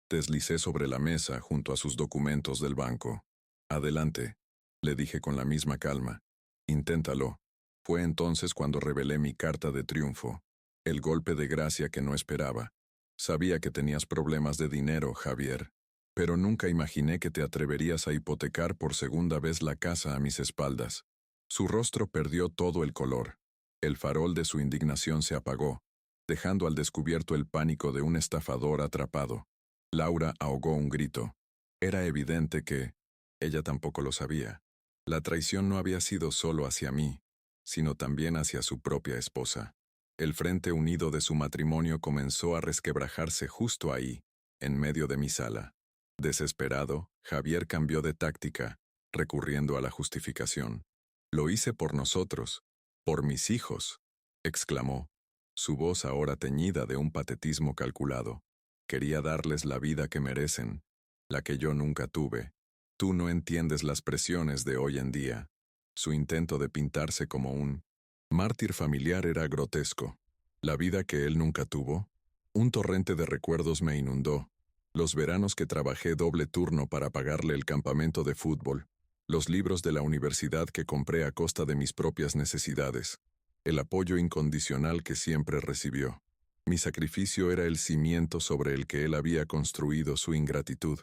deslicé sobre la mesa junto a sus documentos del banco. Adelante, le dije con la misma calma. Inténtalo. Fue entonces cuando revelé mi carta de triunfo, el golpe de gracia que no esperaba. Sabía que tenías problemas de dinero, Javier, pero nunca imaginé que te atreverías a hipotecar por segunda vez la casa a mis espaldas. Su rostro perdió todo el color. El farol de su indignación se apagó, dejando al descubierto el pánico de un estafador atrapado. Laura ahogó un grito. Era evidente que ella tampoco lo sabía. La traición no había sido solo hacia mí, sino también hacia su propia esposa. El frente unido de su matrimonio comenzó a resquebrajarse justo ahí, en medio de mi sala. Desesperado, Javier cambió de táctica, recurriendo a la justificación. Lo hice por nosotros, por mis hijos, exclamó, su voz ahora teñida de un patetismo calculado. Quería darles la vida que merecen, la que yo nunca tuve. Tú no entiendes las presiones de hoy en día. Su intento de pintarse como un mártir familiar era grotesco. La vida que él nunca tuvo, un torrente de recuerdos me inundó. Los veranos que trabajé doble turno para pagarle el campamento de fútbol, los libros de la universidad que compré a costa de mis propias necesidades, el apoyo incondicional que siempre recibió. Mi sacrificio era el cimiento sobre el que él había construido su ingratitud.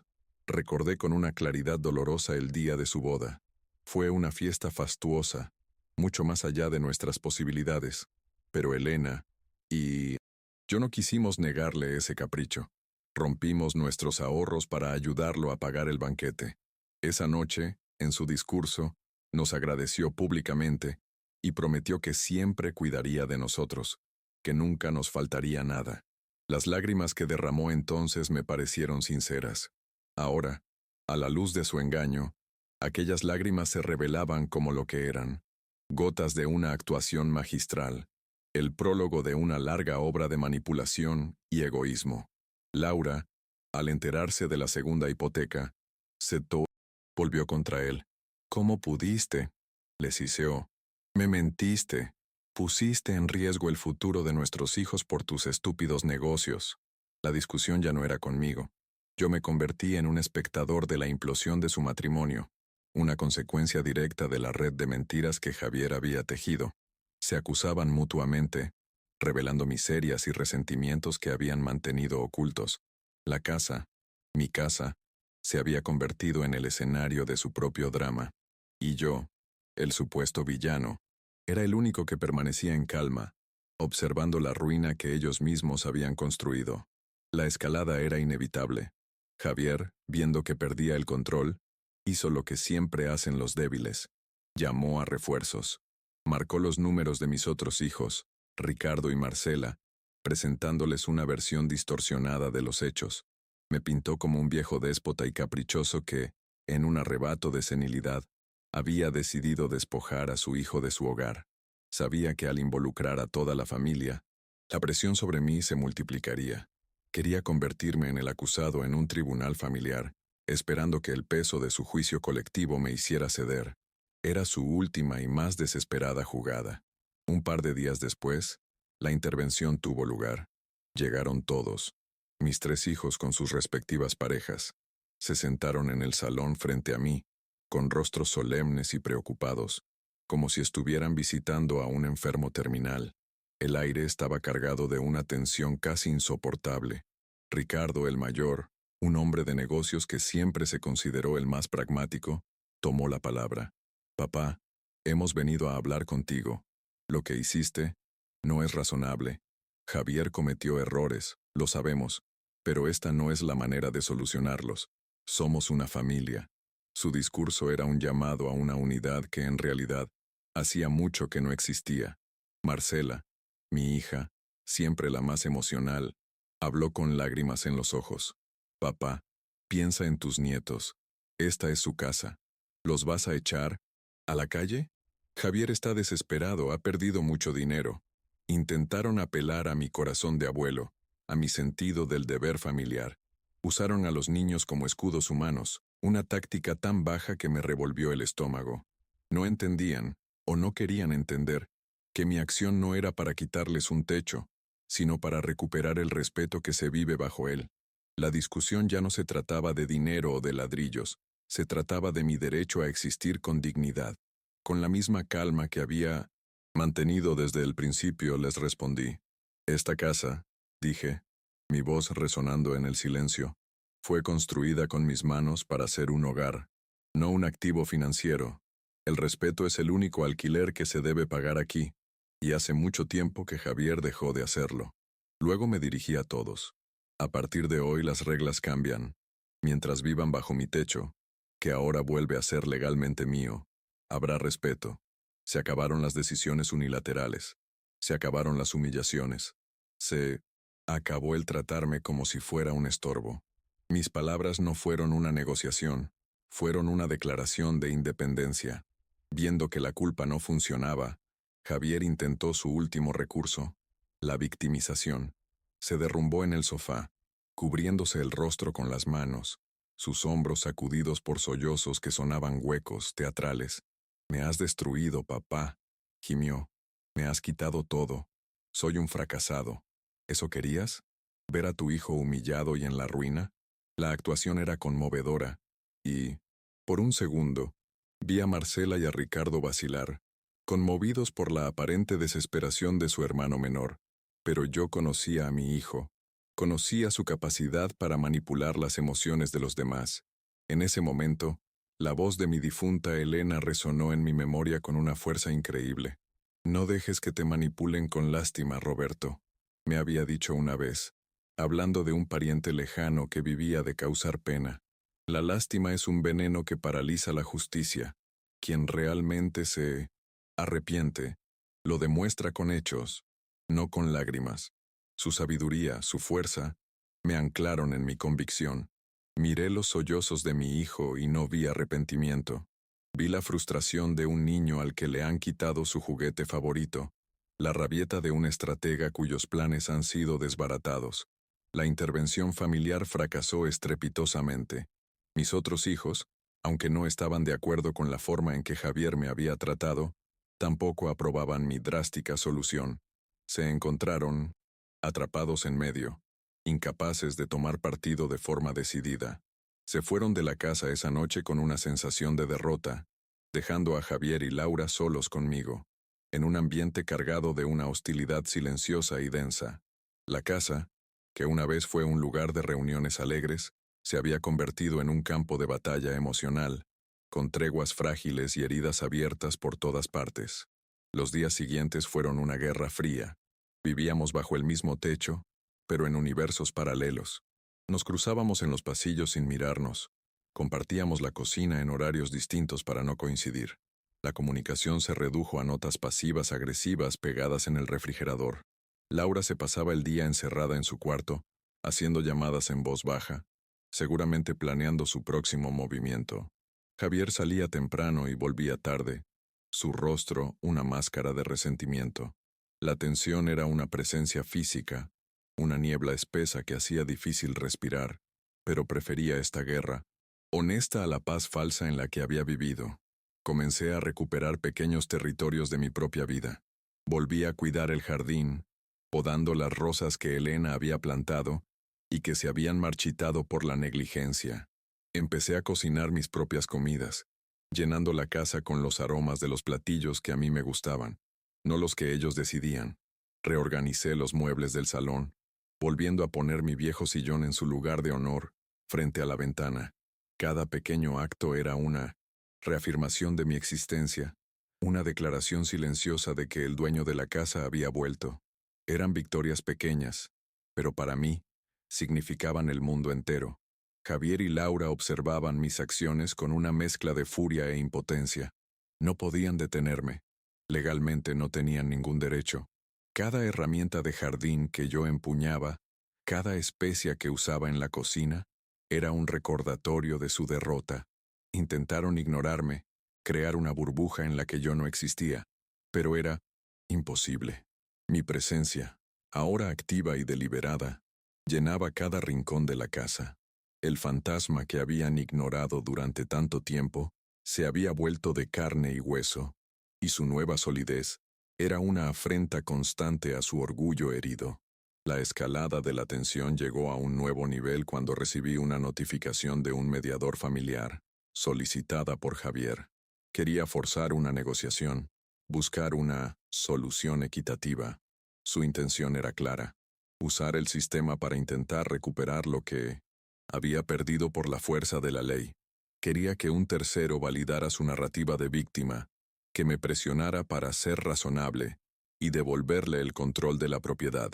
Recordé con una claridad dolorosa el día de su boda. Fue una fiesta fastuosa, mucho más allá de nuestras posibilidades, pero Elena y yo no quisimos negarle ese capricho. Rompimos nuestros ahorros para ayudarlo a pagar el banquete. Esa noche, en su discurso, nos agradeció públicamente y prometió que siempre cuidaría de nosotros, que nunca nos faltaría nada. Las lágrimas que derramó entonces me parecieron sinceras. Ahora, a la luz de su engaño, aquellas lágrimas se revelaban como lo que eran, gotas de una actuación magistral, el prólogo de una larga obra de manipulación y egoísmo. Laura, al enterarse de la segunda hipoteca, volvió contra él. ¿Cómo pudiste?, le siseó. Me mentiste. Pusiste en riesgo el futuro de nuestros hijos por tus estúpidos negocios. La discusión ya no era conmigo. Yo me convertí en un espectador de la implosión de su matrimonio, una consecuencia directa de la red de mentiras que Javier había tejido. Se acusaban mutuamente, revelando miserias y resentimientos que habían mantenido ocultos. La casa, mi casa, se había convertido en el escenario de su propio drama. Y yo, el supuesto villano, era el único que permanecía en calma, observando la ruina que ellos mismos habían construido. La escalada era inevitable. Javier, viendo que perdía el control, hizo lo que siempre hacen los débiles. Llamó a refuerzos. Marcó los números de mis otros hijos, Ricardo y Marcela, presentándoles una versión distorsionada de los hechos. Me pintó como un viejo déspota y caprichoso que, en un arrebato de senilidad, había decidido despojar a su hijo de su hogar. Sabía que al involucrar a toda la familia, la presión sobre mí se multiplicaría. Quería convertirme en el acusado en un tribunal familiar, esperando que el peso de su juicio colectivo me hiciera ceder. Era su última y más desesperada jugada. Un par de días después, la intervención tuvo lugar. Llegaron todos, mis 3 hijos con sus respectivas parejas. Se sentaron en el salón frente a mí, con rostros solemnes y preocupados, como si estuvieran visitando a un enfermo terminal. El aire estaba cargado de una tensión casi insoportable. Ricardo, el mayor, un hombre de negocios que siempre se consideró el más pragmático, tomó la palabra. «Papá, hemos venido a hablar contigo. Lo que hiciste no es razonable. Javier cometió errores, lo sabemos, pero esta no es la manera de solucionarlos. Somos una familia». Su discurso era un llamado a una unidad que en realidad hacía mucho que no existía. Marcela, mi hija, siempre la más emocional, habló con lágrimas en los ojos. «Papá, piensa en tus nietos. Esta es su casa. ¿Los vas a echar a la calle? Javier está desesperado, ha perdido mucho dinero. Intentaron apelar a mi corazón de abuelo, a mi sentido del deber familiar. Usaron a los niños como escudos humanos, una táctica tan baja que me revolvió el estómago. No entendían, o no querían entender, que mi acción no era para quitarles un techo, sino para recuperar el respeto que se vive bajo él. La discusión ya no se trataba de dinero o de ladrillos, se trataba de mi derecho a existir con dignidad. Con la misma calma que había mantenido desde el principio, les respondí. «Esta casa», dije, mi voz resonando en el silencio, «fue construida con mis manos para ser un hogar, no un activo financiero. El respeto es el único alquiler que se debe pagar aquí, y hace mucho tiempo que Javier dejó de hacerlo». Luego me dirigí a todos. «A partir de hoy las reglas cambian. Mientras vivan bajo mi techo, que ahora vuelve a ser legalmente mío, habrá respeto. Se acabaron las decisiones unilaterales. Se acabaron las humillaciones. Se acabó el tratarme como si fuera un estorbo. Mis palabras no fueron una negociación, fueron una declaración de independencia. Viendo que la culpa no funcionaba, Javier intentó su último recurso, la victimización. Se derrumbó en el sofá, cubriéndose el rostro con las manos, sus hombros sacudidos por sollozos que sonaban huecos, teatrales. «Me has destruido, papá», gimió. «Me has quitado todo. Soy un fracasado. ¿Eso querías? ¿Ver a tu hijo humillado y en la ruina?» La actuación era conmovedora, y, por un segundo, vi a Marcela y a Ricardo vacilar, conmovidos por la aparente desesperación de su hermano menor. Pero yo conocía a mi hijo, conocía su capacidad para manipular las emociones de los demás. En ese momento, la voz de mi difunta Elena resonó en mi memoria con una fuerza increíble. «No dejes que te manipulen con lástima, Roberto», me había dicho una vez, hablando de un pariente lejano que vivía de causar pena. «La lástima es un veneno que paraliza la justicia. Quien realmente se arrepiente, lo demuestra con hechos, no con lágrimas». Su sabiduría, su fuerza, me anclaron en mi convicción. Miré los sollozos de mi hijo y no vi arrepentimiento. Vi la frustración de un niño al que le han quitado su juguete favorito, la rabieta de un estratega cuyos planes han sido desbaratados. La intervención familiar fracasó estrepitosamente. Mis otros hijos, aunque no estaban de acuerdo con la forma en que Javier me había tratado, tampoco aprobaban mi drástica solución. Se encontraron atrapados en medio, incapaces de tomar partido de forma decidida. Se fueron de la casa esa noche con una sensación de derrota, dejando a Javier y Laura solos conmigo. en un ambiente cargado de una hostilidad silenciosa y densa. La casa, que una vez fue un lugar de reuniones alegres, se había convertido en un campo de batalla emocional, con treguas frágiles y heridas abiertas por todas partes. Los días siguientes fueron una guerra fría. Vivíamos bajo el mismo techo, pero en universos paralelos. Nos cruzábamos en los pasillos sin mirarnos. Compartíamos la cocina en horarios distintos para no coincidir. La comunicación se redujo a notas pasivas agresivas pegadas en el refrigerador. Laura se pasaba el día encerrada en su cuarto, haciendo llamadas en voz baja, seguramente planeando su próximo movimiento. Javier salía temprano y volvía tarde, su rostro una máscara de resentimiento. La tensión era una presencia física, una niebla espesa que hacía difícil respirar, pero prefería esta guerra, honesta a la paz falsa en la que había vivido. Comencé a recuperar pequeños territorios de mi propia vida. Volví a cuidar el jardín, podando las rosas que Elena había plantado y que se habían marchitado por la negligencia. Empecé a cocinar mis propias comidas, llenando la casa con los aromas de los platillos que a mí me gustaban, no los que ellos decidían. Reorganicé los muebles del salón, volviendo a poner mi viejo sillón en su lugar de honor, frente a la ventana. Cada pequeño acto era una reafirmación de mi existencia, una declaración silenciosa de que el dueño de la casa había vuelto. Eran victorias pequeñas, pero para mí, significaban el mundo entero. Javier y Laura observaban mis acciones con una mezcla de furia e impotencia. No podían detenerme. Legalmente no tenían ningún derecho. Cada herramienta de jardín que yo empuñaba, cada especia que usaba en la cocina, era un recordatorio de su derrota. Intentaron ignorarme, crear una burbuja en la que yo no existía, pero era imposible. Mi presencia, ahora activa y deliberada, llenaba cada rincón de la casa. El fantasma que habían ignorado durante tanto tiempo se había vuelto de carne y hueso, y su nueva solidez era una afrenta constante a su orgullo herido. La escalada de la tensión llegó a un nuevo nivel cuando recibí una notificación de un mediador familiar, solicitada por Javier. Quería forzar una negociación, buscar una solución equitativa. Su intención era clara: usar el sistema para intentar recuperar lo que había perdido por la fuerza de la ley. Quería que un tercero validara su narrativa de víctima, que me presionara para ser razonable y devolverle el control de la propiedad.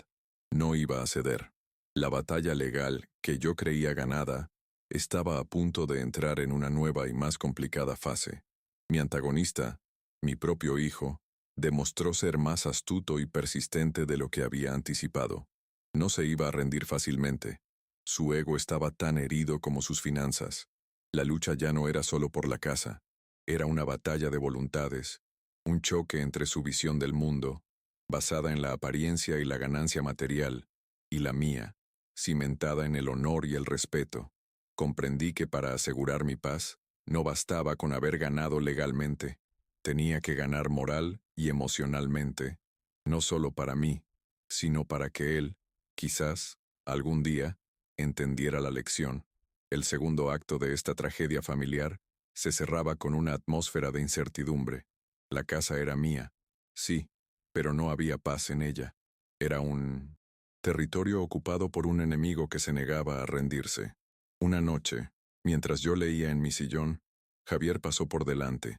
No iba a ceder. La batalla legal, que yo creía ganada, estaba a punto de entrar en una nueva y más complicada fase. Mi antagonista, mi propio hijo, demostró ser más astuto y persistente de lo que había anticipado. No se iba a rendir fácilmente. Su ego estaba tan herido como sus finanzas. La lucha ya no era solo por la casa. Era una batalla de voluntades, un choque entre su visión del mundo, basada en la apariencia y la ganancia material, y la mía, cimentada en el honor y el respeto. Comprendí que para asegurar mi paz, no bastaba con haber ganado legalmente. Tenía que ganar moral y emocionalmente, no solo para mí, sino para que él, quizás, algún día, entendiera la lección. El segundo acto de esta tragedia familiar se cerraba con una atmósfera de incertidumbre. La casa era mía, sí, pero no había paz en ella. Era un territorio ocupado por un enemigo que se negaba a rendirse. Una noche, mientras yo leía en mi sillón, Javier pasó por delante.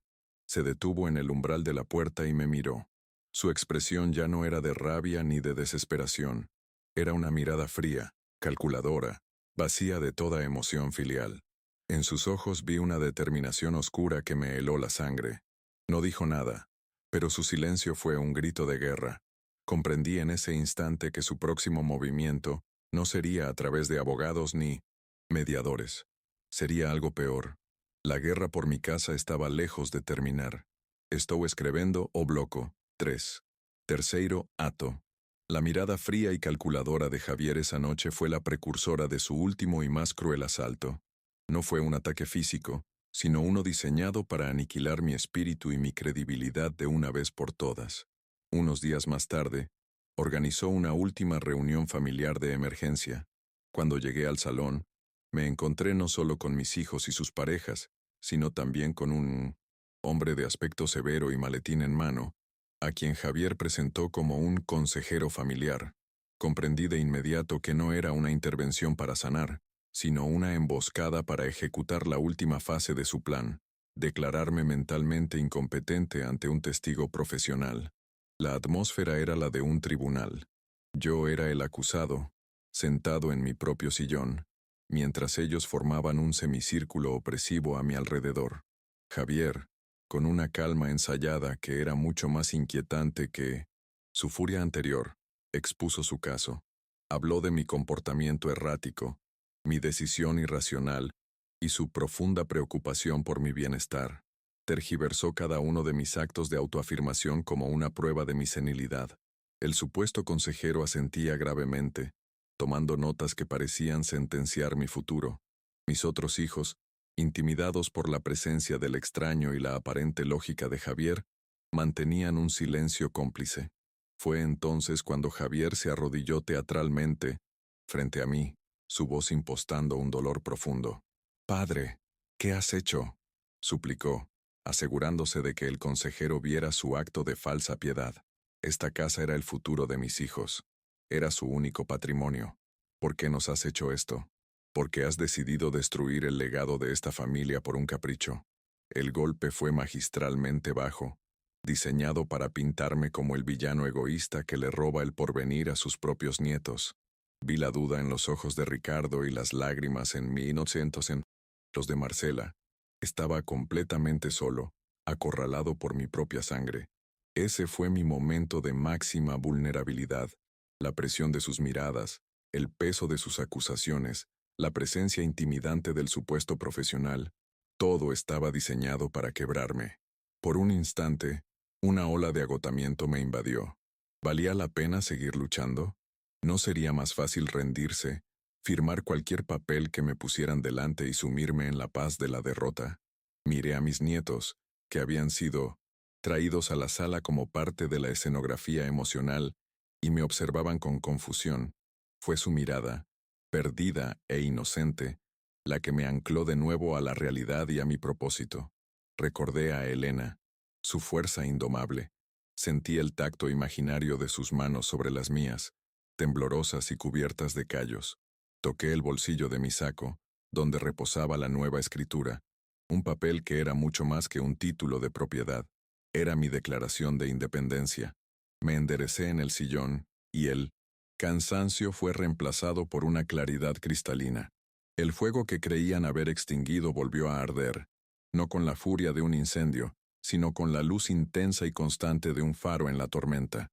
Se detuvo en el umbral de la puerta y me miró. Su expresión ya no era de rabia ni de desesperación. Era una mirada fría, calculadora, vacía de toda emoción filial. En sus ojos vi una determinación oscura que me heló la sangre. No dijo nada, pero su silencio fue un grito de guerra. Comprendí en ese instante que su próximo movimiento no sería a través de abogados ni mediadores. Sería algo peor. La guerra por mi casa estaba lejos de terminar. Estou escrevendo o bloco. 3. Terceiro ato. La mirada fría y calculadora de Javier esa noche fue la precursora de su último y más cruel asalto. No fue un ataque físico, sino uno diseñado para aniquilar mi espíritu y mi credibilidad de una vez por todas. Unos días más tarde, organizó una última reunión familiar de emergencia. Cuando llegué al salón, me encontré no solo con mis hijos y sus parejas, sino también con un hombre de aspecto severo y maletín en mano, a quien Javier presentó como un consejero familiar. Comprendí de inmediato que no era una intervención para sanar, sino una emboscada para ejecutar la última fase de su plan, declararme mentalmente incompetente ante un testigo profesional. La atmósfera era la de un tribunal. Yo era el acusado, sentado en mi propio sillón, mientras ellos formaban un semicírculo opresivo a mi alrededor. Javier, con una calma ensayada que era mucho más inquietante que su furia anterior, expuso su caso. Habló de mi comportamiento errático, mi decisión irracional y su profunda preocupación por mi bienestar. Tergiversó cada uno de mis actos de autoafirmación como una prueba de mi senilidad. El supuesto consejero asentía gravemente, tomando notas que parecían sentenciar mi futuro. Mis otros hijos, intimidados por la presencia del extraño y la aparente lógica de Javier, mantenían un silencio cómplice. Fue entonces cuando Javier se arrodilló teatralmente frente a mí, su voz impostando un dolor profundo. «Padre, ¿qué has hecho?», suplicó, asegurándose de que el consejero viera su acto de falsa piedad. Esta casa era el futuro de mis hijos. Era su único patrimonio. ¿Por qué nos has hecho esto? ¿Por qué has decidido destruir el legado de esta familia por un capricho? El golpe fue magistralmente bajo, diseñado para pintarme como el villano egoísta que le roba el porvenir a sus propios nietos. Vi la duda en los ojos de Ricardo y las lágrimas en mi inocentes en los de Marcela. Estaba completamente solo, acorralado por mi propia sangre. Ese fue mi momento de máxima vulnerabilidad. La presión de sus miradas, el peso de sus acusaciones, la presencia intimidante del supuesto profesional, todo estaba diseñado para quebrarme. Por un instante, una ola de agotamiento me invadió. ¿Valía la pena seguir luchando? ¿No sería más fácil rendirse, firmar cualquier papel que me pusieran delante y sumirme en la paz de la derrota? Miré a mis nietos, que habían sido traídos a la sala como parte de la escenografía emocional, y me observaban con confusión. Fue su mirada, perdida e inocente, la que me ancló de nuevo a la realidad y a mi propósito. Recordé a Elena, su fuerza indomable. Sentí el tacto imaginario de sus manos sobre las mías, temblorosas y cubiertas de callos. Toqué el bolsillo de mi saco, donde reposaba la nueva escritura, un papel que era mucho más que un título de propiedad. Era mi declaración de independencia. Me enderecé en el sillón, y el cansancio fue reemplazado por una claridad cristalina. El fuego que creían haber extinguido volvió a arder, no con la furia de un incendio, sino con la luz intensa y constante de un faro en la tormenta.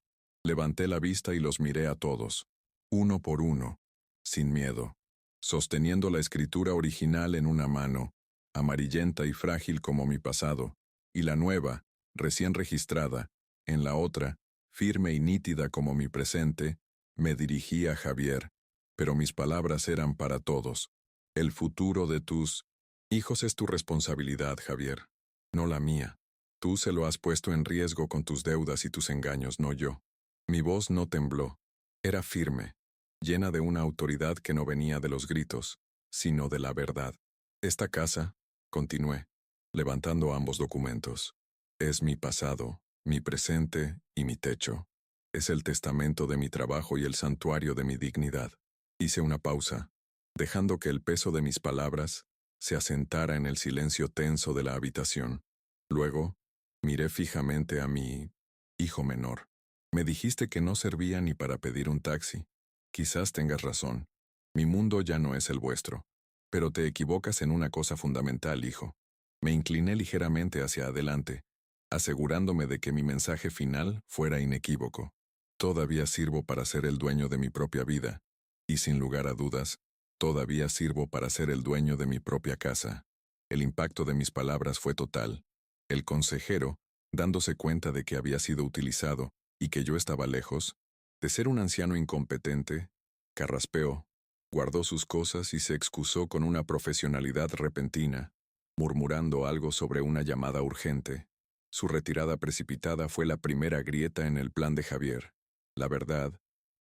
Levanté la vista y los miré a todos, uno por uno, sin miedo, sosteniendo la escritura original en una mano, amarillenta y frágil como mi pasado, y la nueva, recién registrada, en la otra, firme y nítida como mi presente. Me dirigí a Javier, pero mis palabras eran para todos. El futuro de tus hijos es tu responsabilidad, Javier, no la mía. Tú se lo has puesto en riesgo con tus deudas y tus engaños, no yo. Mi voz no tembló. Era firme, llena de una autoridad que no venía de los gritos, sino de la verdad. Esta casa, continué, levantando ambos documentos, es mi pasado, mi presente y mi techo. Es el testamento de mi trabajo y el santuario de mi dignidad. Hice una pausa, dejando que el peso de mis palabras se asentara en el silencio tenso de la habitación. Luego, miré fijamente a mi hijo menor. Me dijiste que no servía ni para pedir un taxi. Quizás tengas razón. Mi mundo ya no es el vuestro. Pero te equivocas en una cosa fundamental, hijo. Me incliné ligeramente hacia adelante, asegurándome de que mi mensaje final fuera inequívoco. Todavía sirvo para ser el dueño de mi propia vida, y sin lugar a dudas, todavía sirvo para ser el dueño de mi propia casa. El impacto de mis palabras fue total. El consejero, dándose cuenta de que había sido utilizado y que yo estaba lejos de ser un anciano incompetente, carraspeó, guardó sus cosas y se excusó con una profesionalidad repentina, murmurando algo sobre una llamada urgente. Su retirada precipitada fue la primera grieta en el plan de Javier. La verdad,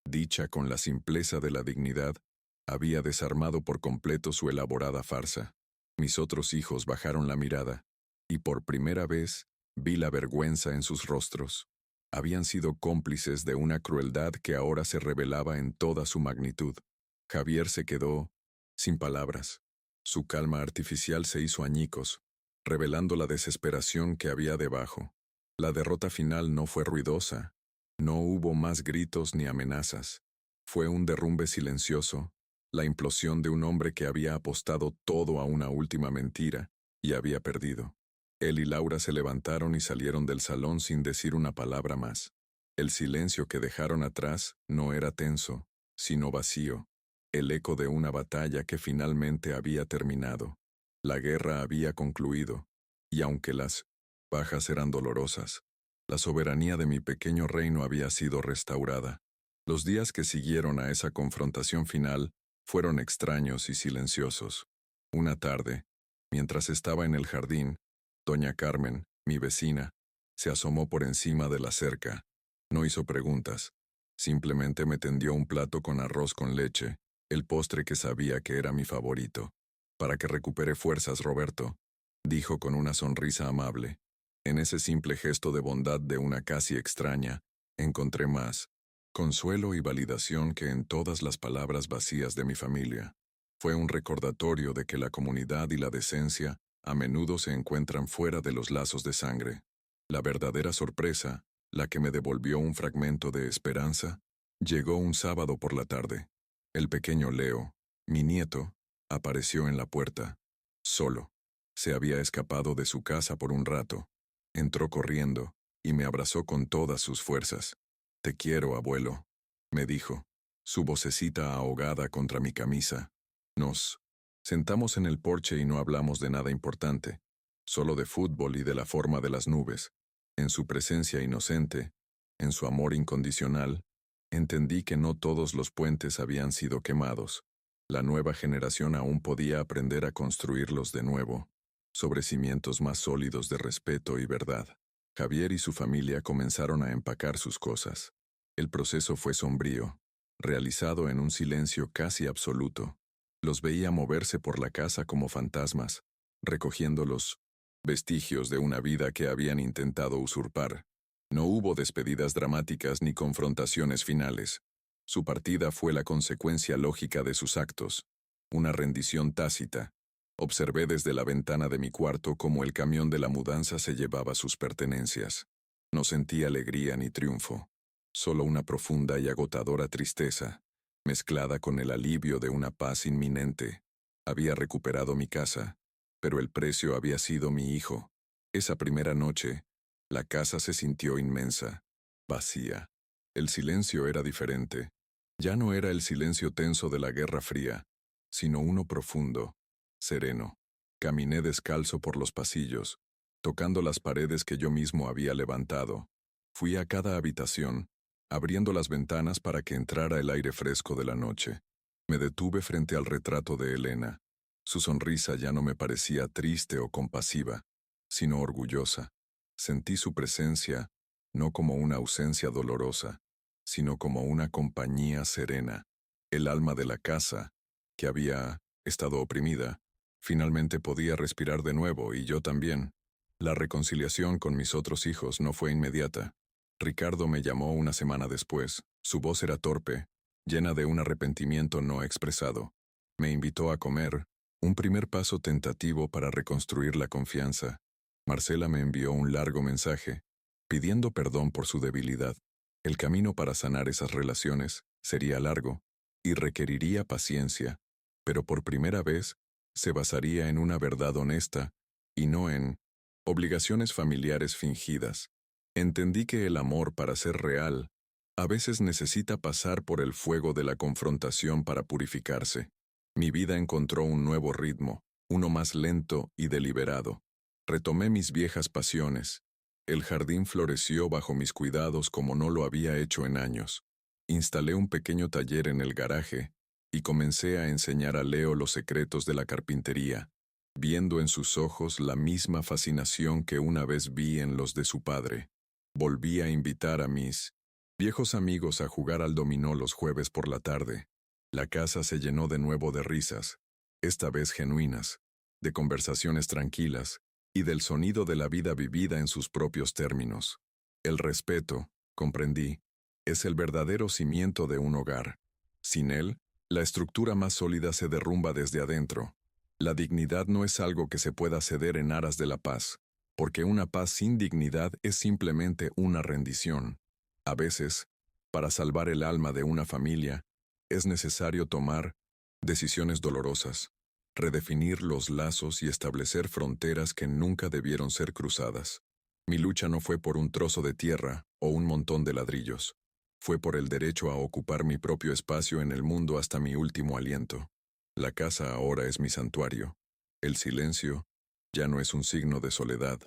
dicha con la simpleza de la dignidad, había desarmado por completo su elaborada farsa. Mis otros hijos bajaron la mirada, y por primera vez vi la vergüenza en sus rostros. habían sido cómplices de una crueldad que ahora se revelaba en toda su magnitud. Javier se quedó sin palabras. Su calma artificial se hizo añicos, revelando la desesperación que había debajo. La derrota final no fue ruidosa. No hubo más gritos ni amenazas. Fue un derrumbe silencioso, la implosión de un hombre que había apostado todo a una última mentira y había perdido. Él y Laura se levantaron y salieron del salón sin decir una palabra más. El silencio que dejaron atrás no era tenso, sino vacío, el eco de una batalla que finalmente había terminado. La guerra había concluido, y aunque las bajas eran dolorosas, la soberanía de mi pequeño reino había sido restaurada. Los días que siguieron a esa confrontación final fueron extraños y silenciosos. Una tarde, mientras estaba en el jardín, doña Carmen, mi vecina, se asomó por encima de la cerca. No hizo preguntas. Simplemente me tendió un plato con arroz con leche, el postre que sabía que era mi favorito. Para que recupere fuerzas, Roberto, dijo con una sonrisa amable. En ese simple gesto de bondad de una casi extraña, encontré más consuelo y validación que en todas las palabras vacías de mi familia. Fue un recordatorio de que la comunidad y la decencia a menudo se encuentran fuera de los lazos de sangre. La verdadera sorpresa, la que me devolvió un fragmento de esperanza, llegó un sábado por la tarde. El pequeño Leo, mi nieto, apareció en la puerta, solo. Se había escapado de su casa por un rato. Entró corriendo y me abrazó con todas sus fuerzas. «Te quiero, abuelo», me dijo, su vocecita ahogada contra mi camisa. Nos sentamos en el porche y no hablamos de nada importante, solo de fútbol y de la forma de las nubes. En su presencia inocente, en su amor incondicional, entendí que no todos los puentes habían sido quemados. La nueva generación aún podía aprender a construirlos de nuevo, sobre cimientos más sólidos de respeto y verdad. Javier y su familia comenzaron a empacar sus cosas. El proceso fue sombrío, realizado en un silencio casi absoluto. Los veía moverse por la casa como fantasmas, recogiendo los vestigios de una vida que habían intentado usurpar. No hubo despedidas dramáticas ni confrontaciones finales. Su partida fue la consecuencia lógica de sus actos, una rendición tácita. Observé desde la ventana de mi cuarto cómo el camión de la mudanza se llevaba sus pertenencias. No sentí alegría ni triunfo, solo una profunda y agotadora tristeza, mezclada con el alivio de una paz inminente. Había recuperado mi casa, pero el precio había sido mi hijo. Esa primera noche, la casa se sintió inmensa, vacía. El silencio era diferente. Ya no era el silencio tenso de la Guerra Fría, sino uno profundo, sereno. Caminé descalzo por los pasillos, tocando las paredes que yo mismo había levantado. Fui a cada habitación, abriendo las ventanas para que entrara el aire fresco de la noche. Me detuve frente al retrato de Elena. Su sonrisa ya no me parecía triste o compasiva, sino orgullosa. Sentí su presencia, no como una ausencia dolorosa, sino como una compañía serena. El alma de la casa, que había estado oprimida, finalmente podía respirar de nuevo y yo también. La reconciliación con mis otros hijos no fue inmediata. Ricardo me llamó una semana después. Su voz era torpe, llena de un arrepentimiento no expresado. Me invitó a comer, un primer paso tentativo para reconstruir la confianza. Marcela me envió un largo mensaje, pidiendo perdón por su debilidad. El camino para sanar esas relaciones sería largo y requeriría paciencia, pero por primera vez se basaría en una verdad honesta y no en obligaciones familiares fingidas. Entendí que el amor, para ser real, a veces necesita pasar por el fuego de la confrontación para purificarse. Mi vida encontró un nuevo ritmo, uno más lento y deliberado. Retomé mis viejas pasiones. El jardín floreció bajo mis cuidados como no lo había hecho en años. Instalé un pequeño taller en el garaje y comencé a enseñar a Leo los secretos de la carpintería, viendo en sus ojos la misma fascinación que una vez vi en los de su padre. Volví a invitar a mis viejos amigos a jugar al dominó los jueves por la tarde. La casa se llenó de nuevo de risas, esta vez genuinas, de conversaciones tranquilas y del sonido de la vida vivida en sus propios términos. El respeto, Comprendí, es el verdadero cimiento de un hogar. Sin él, la estructura más sólida se derrumba desde adentro. La dignidad no es algo que se pueda ceder en aras de la paz, porque una paz sin dignidad es simplemente una rendición. A veces, para salvar el alma de una familia, es necesario tomar decisiones dolorosas, redefinir los lazos y establecer fronteras que nunca debieron ser cruzadas. Mi lucha no fue por un trozo de tierra o un montón de ladrillos. Fue por el derecho a ocupar mi propio espacio en el mundo hasta mi último aliento. La casa ahora es mi santuario. El silencio ya no es un signo de soledad,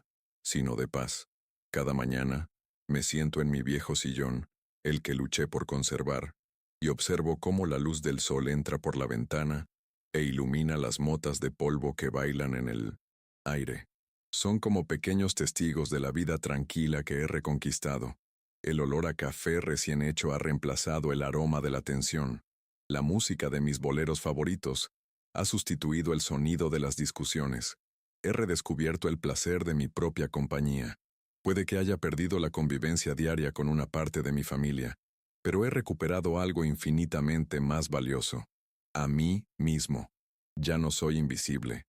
sino de paz. Cada mañana, me siento en mi viejo sillón, el que luché por conservar, y observo cómo la luz del sol entra por la ventana e ilumina las motas de polvo que bailan en el aire. Son como pequeños testigos de la vida tranquila que he reconquistado. El olor a café recién hecho ha reemplazado el aroma de la tensión. La música de mis boleros favoritos ha sustituido el sonido de las discusiones. He redescubierto el placer de mi propia compañía. Puede que haya perdido la convivencia diaria con una parte de mi familia, pero he recuperado algo infinitamente más valioso. A mí mismo. Ya no soy invisible.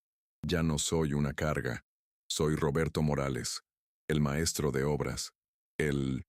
Ya no soy una carga. Soy Roberto Morales, el maestro de obras, el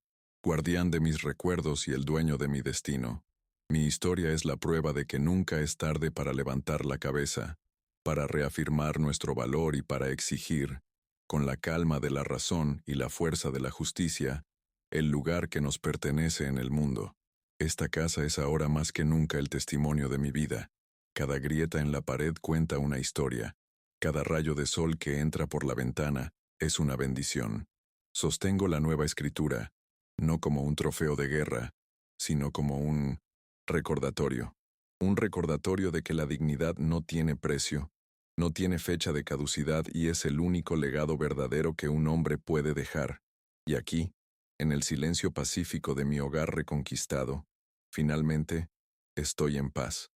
guardián de mis recuerdos y el dueño de mi destino. Mi historia es la prueba de que nunca es tarde para levantar la cabeza, para reafirmar nuestro valor y para exigir, con la calma de la razón y la fuerza de la justicia, el lugar que nos pertenece en el mundo. Esta casa es ahora más que nunca el testimonio de mi vida. Cada grieta en la pared cuenta una historia. Cada rayo de sol que entra por la ventana es una bendición. Sostengo la nueva escritura, no como un trofeo de guerra, sino como un recordatorio. Un recordatorio de que la dignidad no tiene precio, no tiene fecha de caducidad y es el único legado verdadero que un hombre puede dejar. Y aquí, en el silencio pacífico de mi hogar reconquistado, finalmente, estoy en paz.